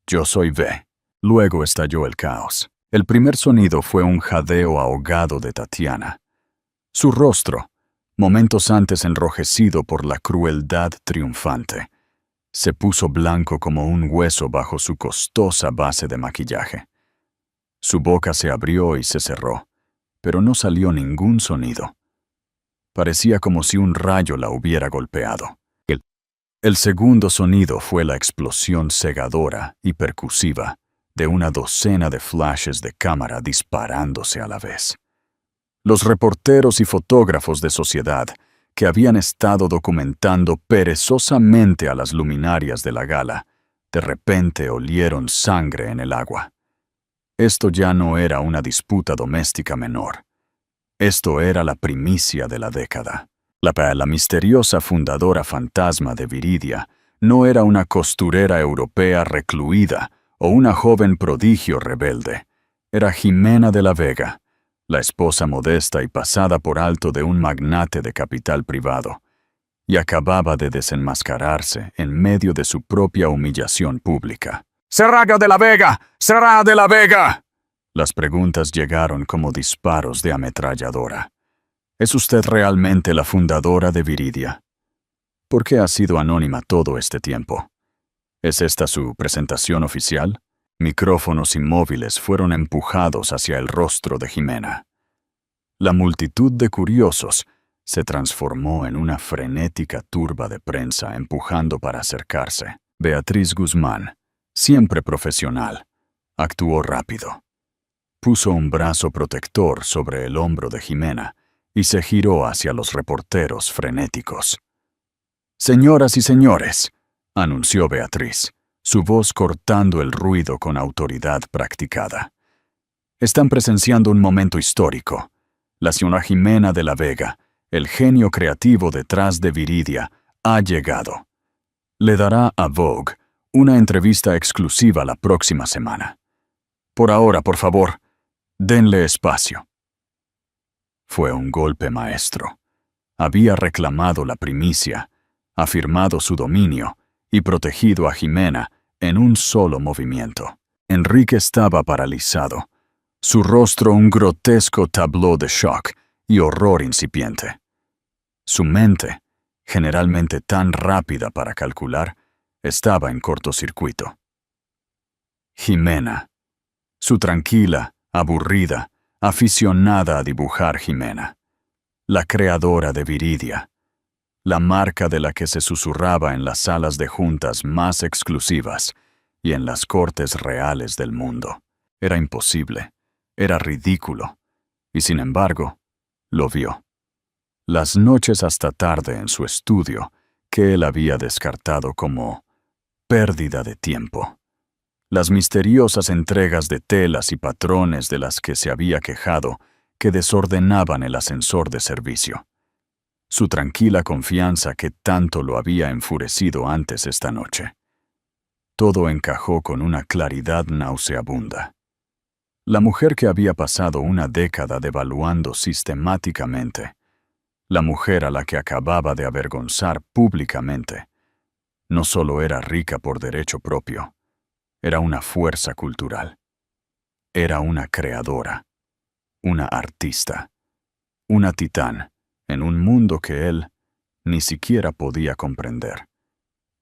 Yo soy V. Luego estalló el caos. El primer sonido fue un jadeo ahogado de Tatiana. Su rostro, momentos antes enrojecido por la crueldad triunfante, se puso blanco como un hueso bajo su costosa base de maquillaje. Su boca se abrió y se cerró, pero no salió ningún sonido. Parecía como si un rayo la hubiera golpeado. El segundo sonido fue la explosión cegadora y percusiva de una docena de flashes de cámara disparándose a la vez. Los reporteros y fotógrafos de sociedad que habían estado documentando perezosamente a las luminarias de la gala, de repente olieron sangre en el agua. Esto ya no era una disputa doméstica menor. Esto era la primicia de la década. La misteriosa fundadora fantasma de Viridia no era una costurera europea recluida o una joven prodigio rebelde. Era Jimena de la Vega, la esposa modesta y pasada por alto de un magnate de capital privado, y acababa de desenmascararse en medio de su propia humillación pública. ¡Serraga de la Vega! ¡Será de la Vega! Las preguntas llegaron como disparos de ametralladora. ¿Es usted realmente la fundadora de Viridia? ¿Por qué ha sido anónima todo este tiempo? ¿Es esta su presentación oficial? Micrófonos inmóviles fueron empujados hacia el rostro de Jimena. La multitud de curiosos se transformó en una frenética turba de prensa empujando para acercarse. Beatriz Guzmán, siempre profesional, actuó rápido. Puso un brazo protector sobre el hombro de Jimena y se giró hacia los reporteros frenéticos. «Señoras y señores», anunció Beatriz, su voz cortando el ruido con autoridad practicada. «Están presenciando un momento histórico. La señora Jimena de la Vega, el genio creativo detrás de Viridia, ha llegado. Le dará a Vogue una entrevista exclusiva la próxima semana. Por ahora, por favor, denle espacio». Fue un golpe maestro. Había reclamado la primicia, afirmado su dominio y protegido a Jimena en un solo movimiento. Enrique estaba paralizado, su rostro un grotesco tableau de shock y horror incipiente. Su mente, generalmente tan rápida para calcular, estaba en cortocircuito. Jimena, su tranquila, aburrida, aficionada a dibujar Jimena. la creadora de Viridia, la marca de la que se susurraba en las salas de juntas más exclusivas y en las cortes reales del mundo. Era imposible, era ridículo, y sin embargo, lo vio. Las noches hasta tarde en su estudio, que él había descartado como pérdida de tiempo. Las misteriosas entregas de telas y patrones de las que se había quejado, que desordenaban el ascensor de servicio. Su tranquila confianza que tanto lo había enfurecido antes esta noche. Todo encajó con una claridad nauseabunda. La mujer que había pasado una década devaluando sistemáticamente, la mujer a la que acababa de avergonzar públicamente, no solo era rica por derecho propio, era una fuerza cultural. Era una creadora, una artista, una titán en un mundo que él ni siquiera podía comprender,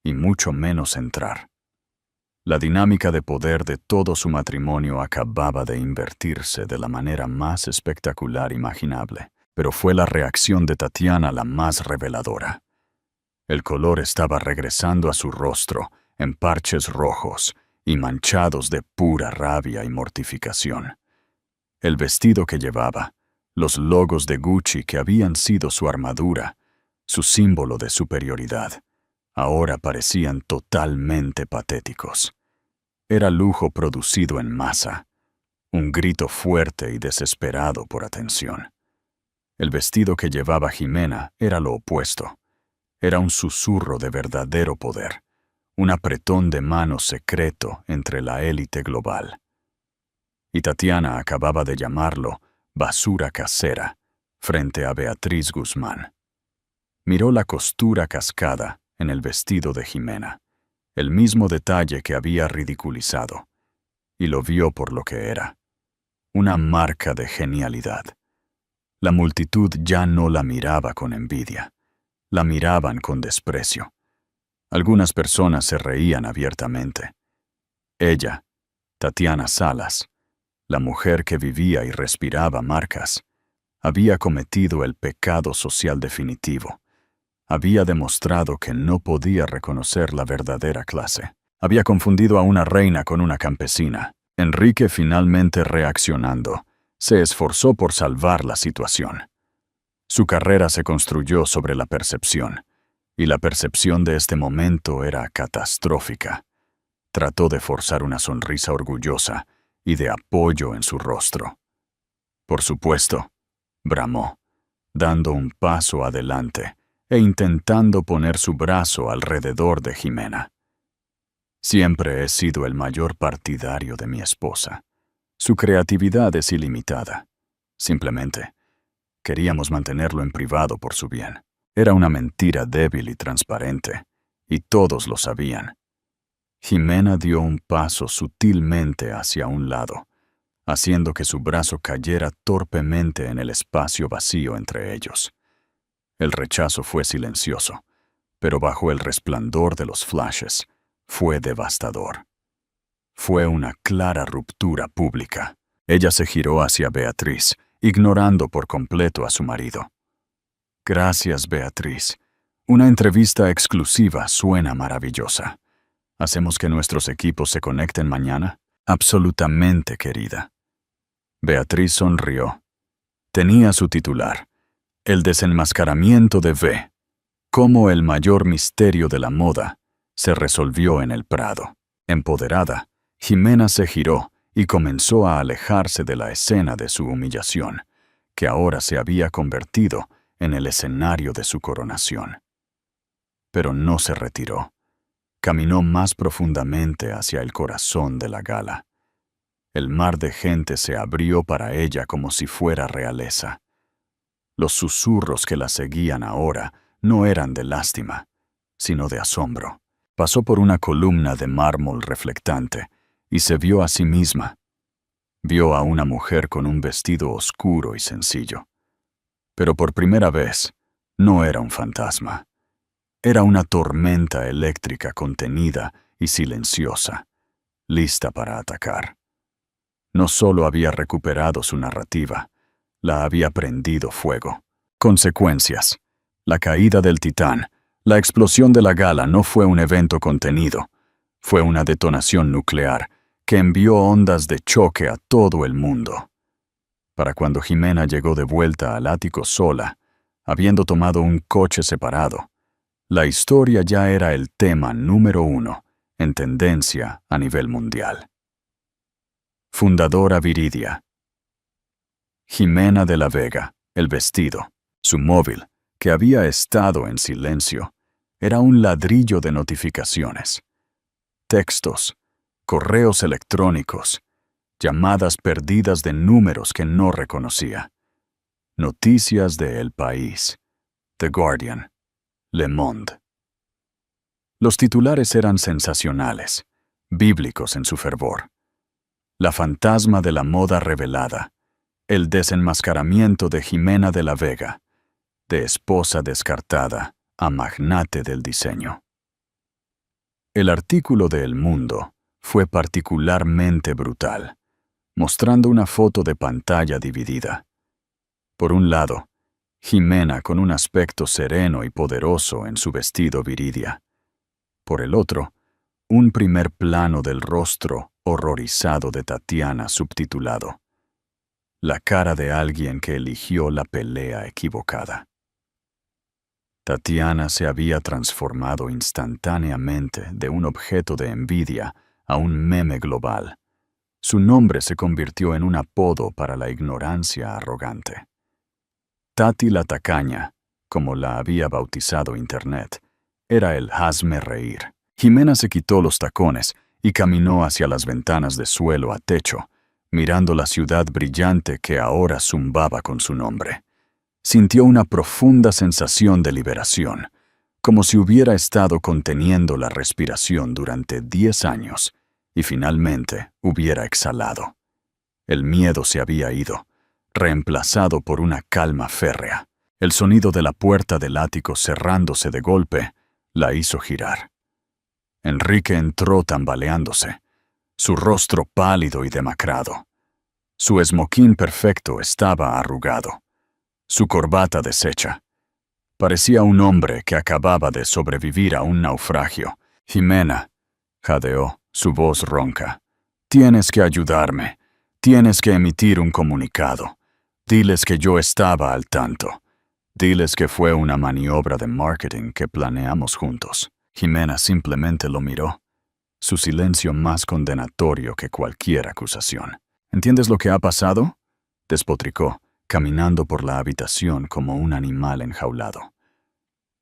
y mucho menos entrar. La dinámica de poder de todo su matrimonio acababa de invertirse de la manera más espectacular imaginable, pero fue la reacción de Tatiana la más reveladora. El color estaba regresando a su rostro en parches rojos y manchados de pura rabia y mortificación. El vestido que llevaba, los logos de Gucci que habían sido su armadura, su símbolo de superioridad, ahora parecían totalmente patéticos. Era lujo producido en masa, un grito fuerte y desesperado por atención. El vestido que llevaba Jimena era lo opuesto. Era un susurro de verdadero poder, un apretón de mano secreto entre la élite global. Y Tatiana acababa de llamarlo basura casera frente a Beatriz Guzmán. Miró la costura cascada en el vestido de Jimena, el mismo detalle que había ridiculizado, y lo vio por lo que era, una marca de genialidad. La multitud ya no la miraba con envidia, la miraban con desprecio. Algunas personas se reían abiertamente. Ella, Tatiana Salas, la mujer que vivía y respiraba marcas, había cometido el pecado social definitivo. Había demostrado que no podía reconocer la verdadera clase. Había confundido a una reina con una campesina. Enrique, finalmente reaccionando, se esforzó por salvar la situación. Su carrera se construyó sobre la percepción, y la percepción de este momento era catastrófica. Trató de forzar una sonrisa orgullosa y de apoyo en su rostro. Por supuesto, bramó, dando un paso adelante e intentando poner su brazo alrededor de Jimena. Siempre he sido el mayor partidario de mi esposa. Su creatividad es ilimitada. Simplemente, queríamos mantenerlo en privado por su bien. Era una mentira débil y transparente, y todos lo sabían. Jimena dio un paso sutilmente hacia un lado, haciendo que su brazo cayera torpemente en el espacio vacío entre ellos. El rechazo fue silencioso, pero bajo el resplandor de los flashes, fue devastador. Fue una clara ruptura pública. Ella se giró hacia Beatriz, ignorando por completo a su marido. Gracias, Beatriz. Una entrevista exclusiva suena maravillosa. ¿Hacemos que nuestros equipos se conecten mañana? Absolutamente, querida. Beatriz sonrió. Tenía su titular, El desenmascaramiento de V, cómo el mayor misterio de la moda se resolvió en el Prado. Empoderada, Jimena se giró y comenzó a alejarse de la escena de su humillación, que ahora se había convertido en el escenario de su coronación. Pero no se retiró. Caminó más profundamente hacia el corazón de la gala. El mar de gente se abrió para ella como si fuera realeza. Los susurros que la seguían ahora no eran de lástima, sino de asombro. Pasó por una columna de mármol reflectante y se vio a sí misma. Vio a una mujer con un vestido oscuro y sencillo. Pero por primera vez, no era un fantasma. Era una tormenta eléctrica contenida y silenciosa, lista para atacar. No solo había recuperado su narrativa, la había prendido fuego. Consecuencias. La caída del Titán. La explosión de la gala no fue un evento contenido. Fue una detonación nuclear que envió ondas de choque a todo el mundo. Para cuando Jimena llegó de vuelta al ático sola, habiendo tomado un coche separado, la historia ya era el tema número 1 en tendencia a nivel mundial. Fundadora Viridia. Jimena de la Vega, el vestido, su móvil, que había estado en silencio, era un ladrillo de notificaciones. Textos, correos electrónicos, llamadas perdidas de números que no reconocía. Noticias de El País, The Guardian, Le Monde. Los titulares eran sensacionales, bíblicos en su fervor. La fantasma de la moda revelada, el desenmascaramiento de Jimena de la Vega, de esposa descartada a magnate del diseño. El artículo de El Mundo fue particularmente brutal, mostrando una foto de pantalla dividida. Por un lado, Jimena con un aspecto sereno y poderoso en su vestido viridia. Por el otro, un primer plano del rostro horrorizado de Tatiana subtitulado: La cara de alguien que eligió la pelea equivocada. Tatiana se había transformado instantáneamente de un objeto de envidia a un meme global. Su nombre se convirtió en un apodo para la ignorancia arrogante. Tati la tacaña, como la había bautizado Internet, era el hazme reír. Jimena se quitó los tacones y caminó hacia las ventanas de suelo a techo, mirando la ciudad brillante que ahora zumbaba con su nombre. Sintió una profunda sensación de liberación, como si hubiera estado conteniendo la respiración durante 10 años y finalmente hubiera exhalado. El miedo se había ido, reemplazado por una calma férrea. El sonido de la puerta del ático cerrándose de golpe la hizo girar. Enrique entró tambaleándose, su rostro pálido y demacrado. Su esmoquín perfecto estaba arrugado, su corbata deshecha. Parecía un hombre que acababa de sobrevivir a un naufragio. Jimena, jadeó, su voz ronca. Tienes que ayudarme. Tienes que emitir un comunicado. Diles que yo estaba al tanto. Diles que fue una maniobra de marketing que planeamos juntos. Jimena simplemente lo miró, su silencio más condenatorio que cualquier acusación. ¿Entiendes lo que ha pasado?, despotricó, caminando por la habitación como un animal enjaulado.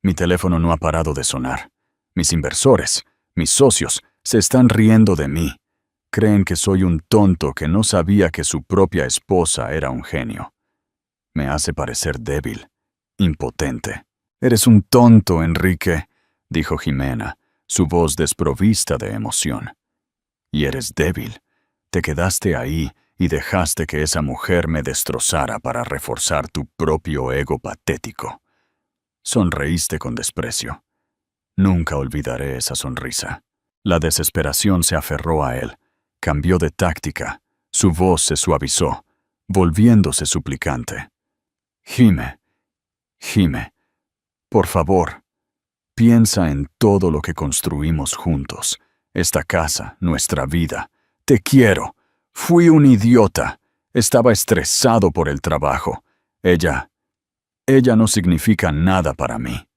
Mi teléfono no ha parado de sonar. Mis inversores, mis socios, se están riendo de mí. Creen que soy un tonto que no sabía que su propia esposa era un genio. Me hace parecer débil, impotente. Eres un tonto, Enrique, dijo Jimena, su voz desprovista de emoción. Y eres débil. Te quedaste ahí y dejaste que esa mujer me destrozara para reforzar tu propio ego patético. Sonreíste con desprecio. Nunca olvidaré esa sonrisa. La desesperación se aferró a él, cambió de táctica, su voz se suavizó, volviéndose suplicante. Jime, por favor, piensa en todo lo que construimos juntos, esta casa, nuestra vida. Te quiero. Fui un idiota. Estaba estresado por el trabajo. Ella no significa nada para mí.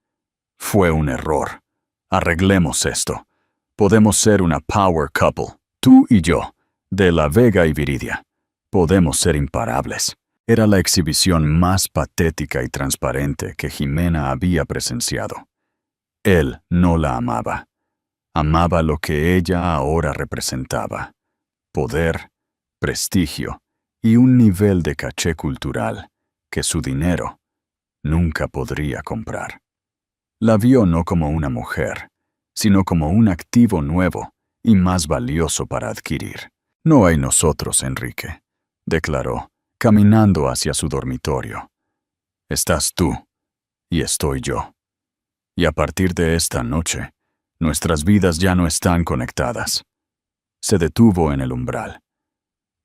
Fue un error. Arreglemos esto. Podemos ser una power couple, tú y yo, de la Vega y Viridia. Podemos ser imparables. Era la exhibición más patética y transparente que Jimena había presenciado. Él no la amaba. Amaba lo que ella ahora representaba: poder, prestigio y un nivel de caché cultural que su dinero nunca podría comprar. La vio no como una mujer, sino como un activo nuevo y más valioso para adquirir. No hay nosotros, Enrique, declaró, caminando hacia su dormitorio. Estás tú y estoy yo. Y a partir de esta noche, nuestras vidas ya no están conectadas. Se detuvo en el umbral.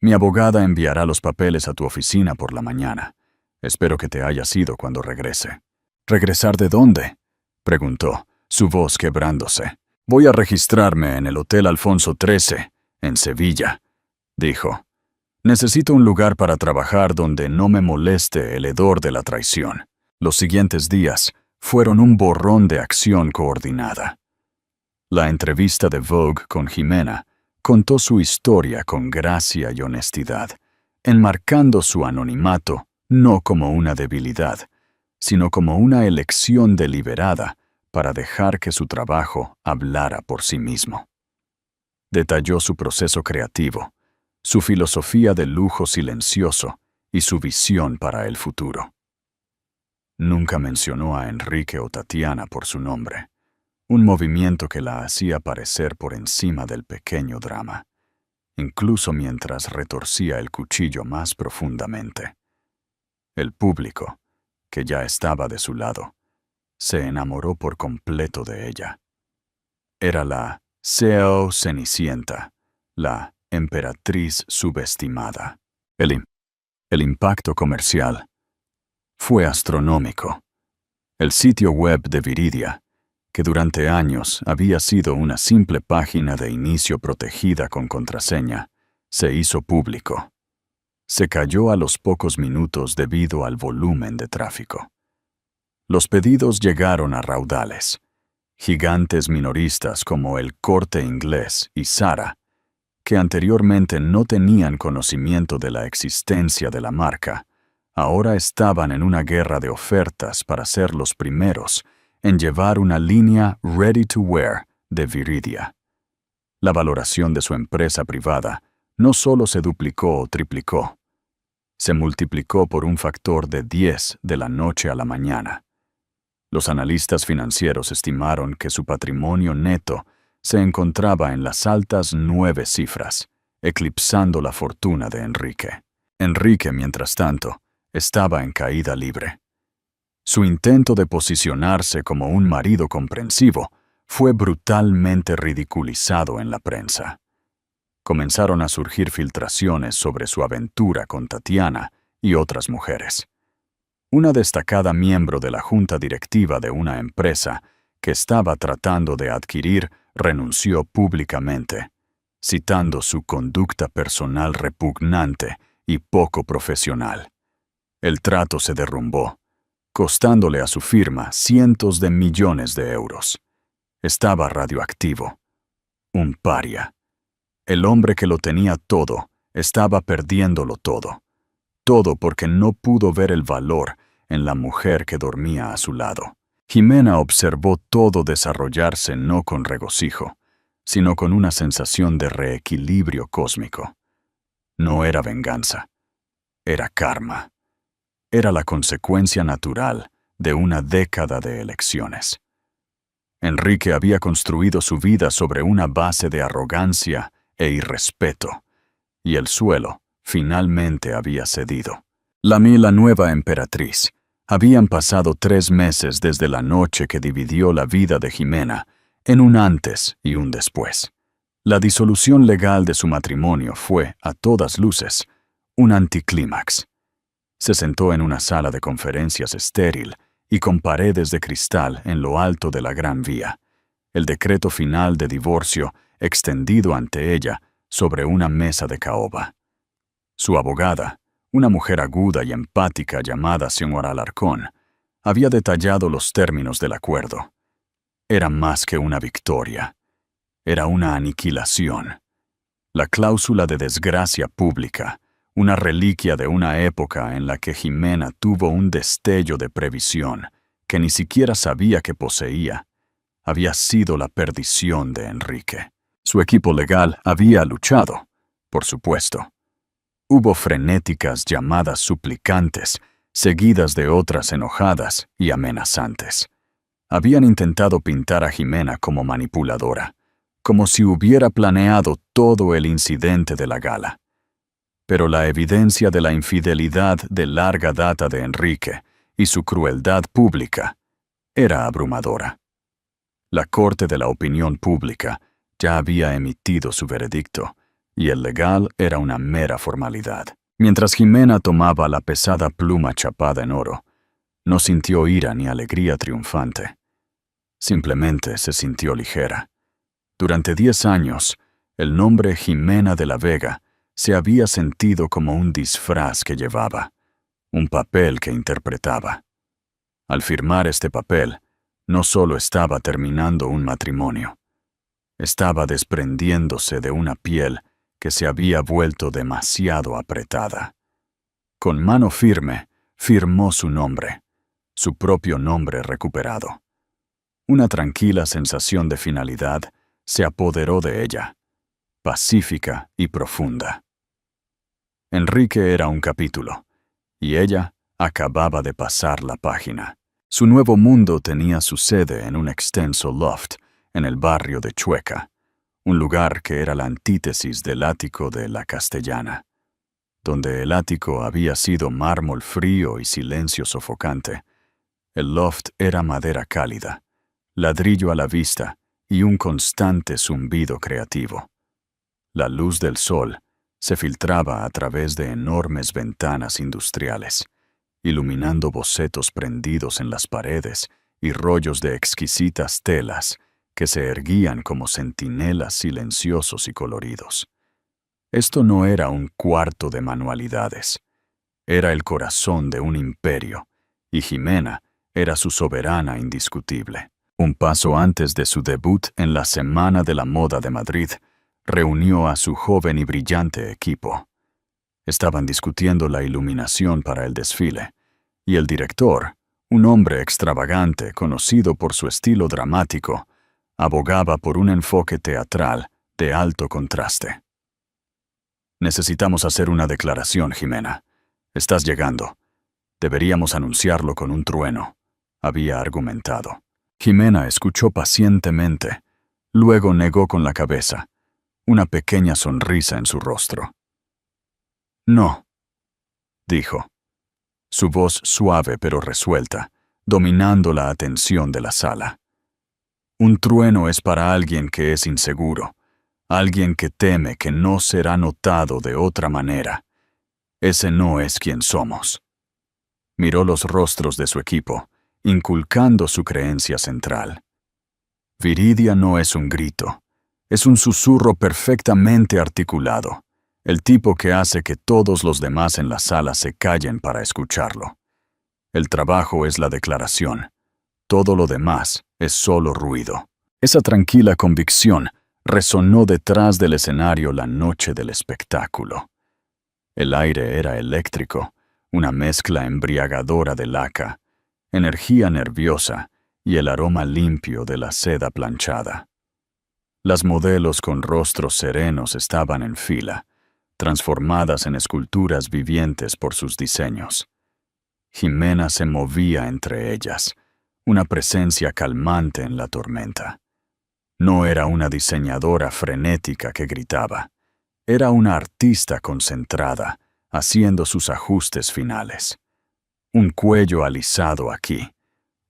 Mi abogada enviará los papeles a tu oficina por la mañana. Espero que te hayas ido cuando regrese. ¿Regresar de dónde?, preguntó, su voz quebrándose. Voy a registrarme en el Hotel Alfonso XIII, en Sevilla, dijo. Necesito un lugar para trabajar donde no me moleste el hedor de la traición. Los siguientes días fueron un borrón de acción coordinada. La entrevista de Vogue con Jimena contó su historia con gracia y honestidad, enmarcando su anonimato no como una debilidad, sino como una elección deliberada para dejar que su trabajo hablara por sí mismo. Detalló su proceso creativo, su filosofía del lujo silencioso y su visión para el futuro. Nunca mencionó a Enrique o Tatiana por su nombre, un movimiento que la hacía parecer por encima del pequeño drama, incluso mientras retorcía el cuchillo más profundamente. El público, que ya estaba de su lado, se enamoró por completo de ella. Era la CEO Cenicienta, la emperatriz subestimada. El impacto comercial fue astronómico. El sitio web de Viridia, que durante años había sido una simple página de inicio protegida con contraseña, se hizo público. Se cayó a los pocos minutos debido al volumen de tráfico. Los pedidos llegaron a raudales. Gigantes minoristas como El Corte Inglés y Zara, que anteriormente no tenían conocimiento de la existencia de la marca, ahora estaban en una guerra de ofertas para ser los primeros en llevar una línea ready to wear de Viridia. La valoración de su empresa privada no solo se duplicó o triplicó, se multiplicó por un factor de 10 de la noche a la mañana. Los analistas financieros estimaron que su patrimonio neto se encontraba en las altas 9 cifras, eclipsando la fortuna de Enrique. Enrique, mientras tanto, estaba en caída libre. Su intento de posicionarse como un marido comprensivo fue brutalmente ridiculizado en la prensa. Comenzaron a surgir filtraciones sobre su aventura con Tatiana y otras mujeres. Una destacada miembro de la junta directiva de una empresa que estaba tratando de adquirir renunció públicamente, citando su conducta personal repugnante y poco profesional. El trato se derrumbó, costándole a su firma cientos de millones de euros. Estaba radioactivo. Un paria. El hombre que lo tenía todo estaba perdiéndolo todo. Todo porque no pudo ver el valor en la mujer que dormía a su lado. Jimena observó todo desarrollarse no con regocijo, sino con una sensación de reequilibrio cósmico. No era venganza, era karma. Era la consecuencia natural de una década de elecciones. Enrique había construido su vida sobre una base de arrogancia e irrespeto, y el suelo finalmente había cedido. La nueva emperatriz. Habían pasado 3 meses desde la noche que dividió la vida de Jimena en un antes y un después. La disolución legal de su matrimonio fue, a todas luces, un anticlímax. Se sentó en una sala de conferencias estéril y con paredes de cristal en lo alto de la Gran Vía, el decreto final de divorcio extendido ante ella sobre una mesa de caoba. Su abogada, una mujer aguda y empática llamada señora Alarcón, había detallado los términos del acuerdo. Era más que una victoria. Era una aniquilación. La cláusula de desgracia pública, una reliquia de una época en la que Jimena tuvo un destello de previsión que ni siquiera sabía que poseía, había sido la perdición de Enrique. Su equipo legal había luchado, por supuesto. Hubo frenéticas llamadas suplicantes, seguidas de otras enojadas y amenazantes. Habían intentado pintar a Jimena como manipuladora, como si hubiera planeado todo el incidente de la gala. Pero la evidencia de la infidelidad de larga data de Enrique y su crueldad pública era abrumadora. La Corte de la Opinión Pública ya había emitido su veredicto, y el legal era una mera formalidad. Mientras Jimena tomaba la pesada pluma chapada en oro, no sintió ira ni alegría triunfante. Simplemente se sintió ligera. Durante 10 años, el nombre Jimena de la Vega se había sentido como un disfraz que llevaba, un papel que interpretaba. Al firmar este papel, no solo estaba terminando un matrimonio, estaba desprendiéndose de una piel que se había vuelto demasiado apretada. Con mano firme, firmó su nombre, su propio nombre recuperado. Una tranquila sensación de finalidad se apoderó de ella, pacífica y profunda. Enrique era un capítulo, y ella acababa de pasar la página. Su nuevo mundo tenía su sede en un extenso loft en el barrio de Chueca, un lugar que era la antítesis del ático de La Castellana. Donde el ático había sido mármol frío y silencio sofocante, el loft era madera cálida, ladrillo a la vista y un constante zumbido creativo. La luz del sol se filtraba a través de enormes ventanas industriales, iluminando bocetos prendidos en las paredes y rollos de exquisitas telas que se erguían como centinelas silenciosos y coloridos. Esto no era un cuarto de manualidades, era el corazón de un imperio, y Jimena era su soberana indiscutible. Un paso antes de su debut en la Semana de la Moda de Madrid, reunió a su joven y brillante equipo. Estaban discutiendo la iluminación para el desfile, y el director, un hombre extravagante conocido por su estilo dramático, abogaba por un enfoque teatral de alto contraste. Necesitamos hacer una declaración, Jimena. Estás llegando. Deberíamos anunciarlo con un trueno, había argumentado. Jimena escuchó pacientemente, luego negó con la cabeza, una pequeña sonrisa en su rostro. No, dijo, su voz suave pero resuelta, dominando la atención de la sala. Un trueno es para alguien que es inseguro, alguien que teme que no será notado de otra manera. Ese no es quien somos. Miró los rostros de su equipo, inculcando su creencia central. Viridia no es un grito, es un susurro perfectamente articulado, el tipo que hace que todos los demás en la sala se callen para escucharlo. El trabajo es la declaración, todo lo demás es solo ruido. Esa tranquila convicción resonó detrás del escenario la noche del espectáculo. El aire era eléctrico, una mezcla embriagadora de laca, energía nerviosa y el aroma limpio de la seda planchada. Las modelos con rostros serenos estaban en fila, transformadas en esculturas vivientes por sus diseños. Jimena se movía entre ellas, una presencia calmante en la tormenta. No era una diseñadora frenética que gritaba, era una artista concentrada, haciendo sus ajustes finales. Un cuello alisado aquí,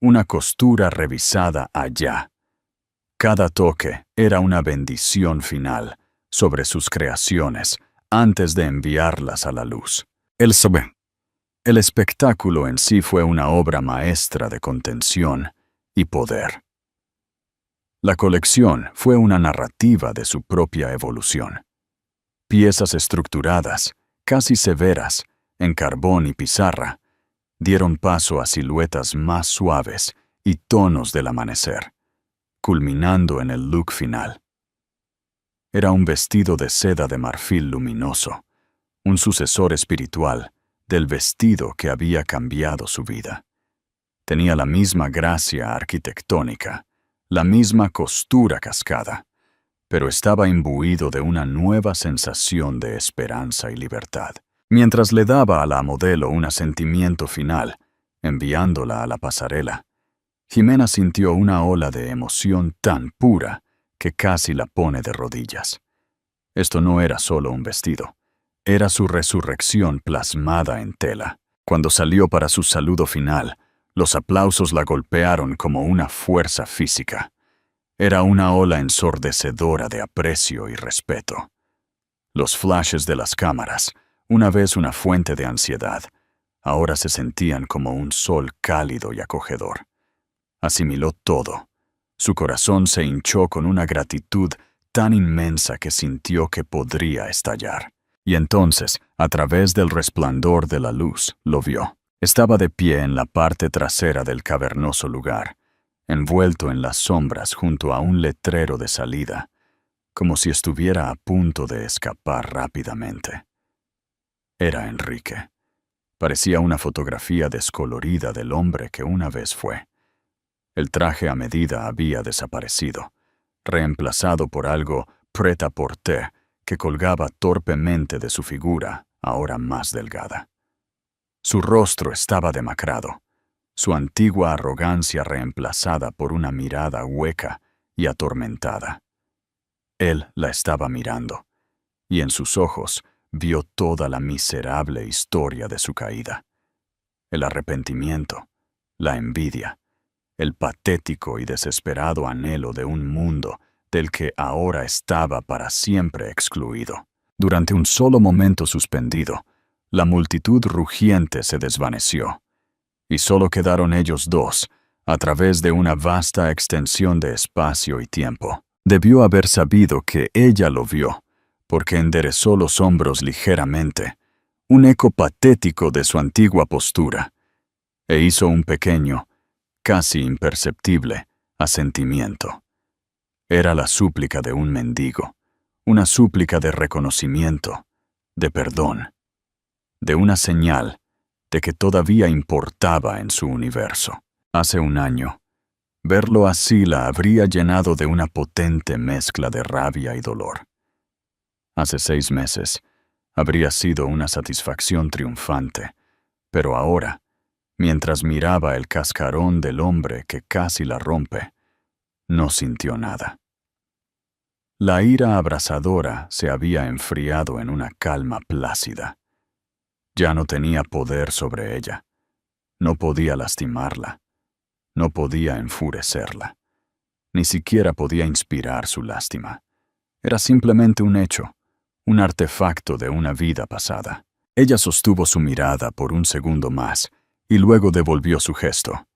una costura revisada allá. Cada toque era una bendición final sobre sus creaciones antes de enviarlas a la luz. El espectáculo en sí fue una obra maestra de contención y poder. La colección fue una narrativa de su propia evolución. Piezas estructuradas, casi severas, en carbón y pizarra, dieron paso a siluetas más suaves y tonos del amanecer, culminando en el look final. Era un vestido de seda de marfil luminoso, un sucesor espiritual del vestido que había cambiado su vida. Tenía la misma gracia arquitectónica, la misma costura cascada, pero estaba imbuido de una nueva sensación de esperanza y libertad. Mientras le daba a la modelo un asentimiento final, enviándola a la pasarela, Jimena sintió una ola de emoción tan pura que casi la pone de rodillas. Esto no era solo un vestido, era su resurrección plasmada en tela. Cuando salió para su saludo final, los aplausos la golpearon como una fuerza física. Era una ola ensordecedora de aprecio y respeto. Los flashes de las cámaras, una vez una fuente de ansiedad, ahora se sentían como un sol cálido y acogedor. Asimiló todo. Su corazón se hinchó con una gratitud tan inmensa que sintió que podría estallar. Y entonces, a través del resplandor de la luz, lo vio. Estaba de pie en la parte trasera del cavernoso lugar, envuelto en las sombras junto a un letrero de salida, como si estuviera a punto de escapar rápidamente. Era Enrique. Parecía una fotografía descolorida del hombre que una vez fue. El traje a medida había desaparecido, reemplazado por algo prêt-à-porter que colgaba torpemente de su figura, ahora más delgada. Su rostro estaba demacrado, su antigua arrogancia reemplazada por una mirada hueca y atormentada. Él la estaba mirando, y en sus ojos vio toda la miserable historia de su caída. El arrepentimiento, la envidia, el patético y desesperado anhelo de un mundo del que ahora estaba para siempre excluido. Durante un solo momento suspendido, la multitud rugiente se desvaneció, y solo quedaron ellos dos, a través de una vasta extensión de espacio y tiempo. Debió haber sabido que ella lo vio, porque enderezó los hombros ligeramente, un eco patético de su antigua postura, e hizo un pequeño, casi imperceptible, asentimiento. Era la súplica de un mendigo, una súplica de reconocimiento, de perdón, de una señal de que todavía importaba en su universo. Hace un año, verlo así la habría llenado de una potente mezcla de rabia y dolor. Hace 6 meses, habría sido una satisfacción triunfante, pero ahora, mientras miraba el cascarón del hombre que casi la rompe, no sintió nada. La ira abrasadora se había enfriado en una calma plácida. Ya no tenía poder sobre ella. No podía lastimarla. No podía enfurecerla. Ni siquiera podía inspirar su lástima. Era simplemente un hecho, un artefacto de una vida pasada. Ella sostuvo su mirada por un segundo más y luego devolvió su gesto.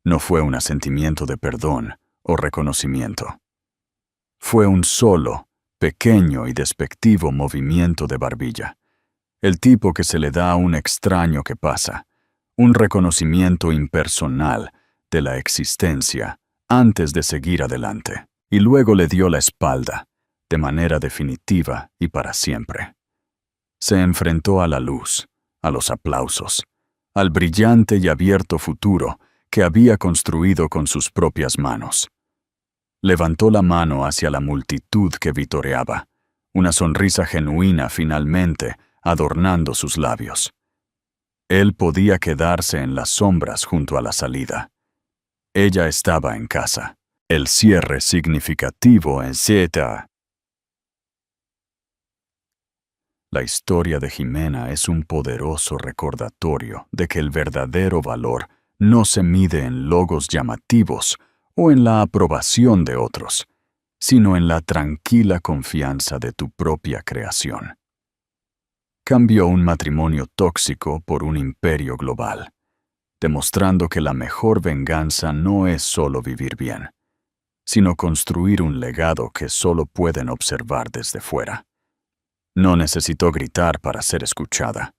No fue un asentimiento de perdón o reconocimiento. Fue un solo, pequeño y despectivo movimiento de barbilla. El tipo que se le da a un extraño que pasa, un reconocimiento impersonal de la existencia antes de seguir adelante, y luego le dio la espalda, de manera definitiva y para siempre. Se enfrentó a la luz, a los aplausos, al brillante y abierto futuro que había construido con sus propias manos. Levantó la mano hacia la multitud que vitoreaba, una sonrisa genuina finalmente adornando sus labios. Él podía quedarse en las sombras junto a la salida. Ella estaba en casa. El cierre significativo en Z. La historia de Jimena es un poderoso recordatorio de que el verdadero valor no se mide en logos llamativos o en la aprobación de otros, sino en la tranquila confianza de tu propia creación. Cambió un matrimonio tóxico por un imperio global, demostrando que la mejor venganza no es solo vivir bien, sino construir un legado que solo pueden observar desde fuera. No necesitó gritar para ser escuchada.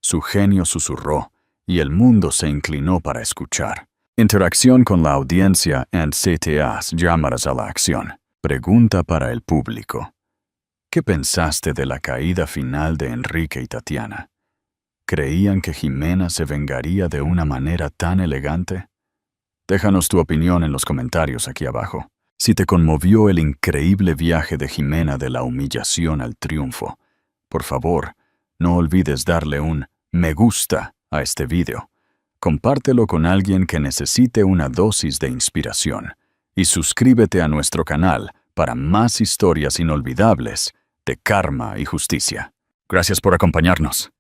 Su genio susurró y el mundo se inclinó para escuchar. Interacción con la audiencia en CTAs llamadas a la acción. Pregunta para el público. ¿Qué pensaste de la caída final de Enrique y Tatiana? ¿Creían que Jimena se vengaría de una manera tan elegante? Déjanos tu opinión en los comentarios aquí abajo. Si te conmovió el increíble viaje de Jimena de la humillación al triunfo, por favor, no olvides darle un me gusta a este video. Compártelo con alguien que necesite una dosis de inspiración y suscríbete a nuestro canal para más historias inolvidables de karma y justicia. Gracias por acompañarnos.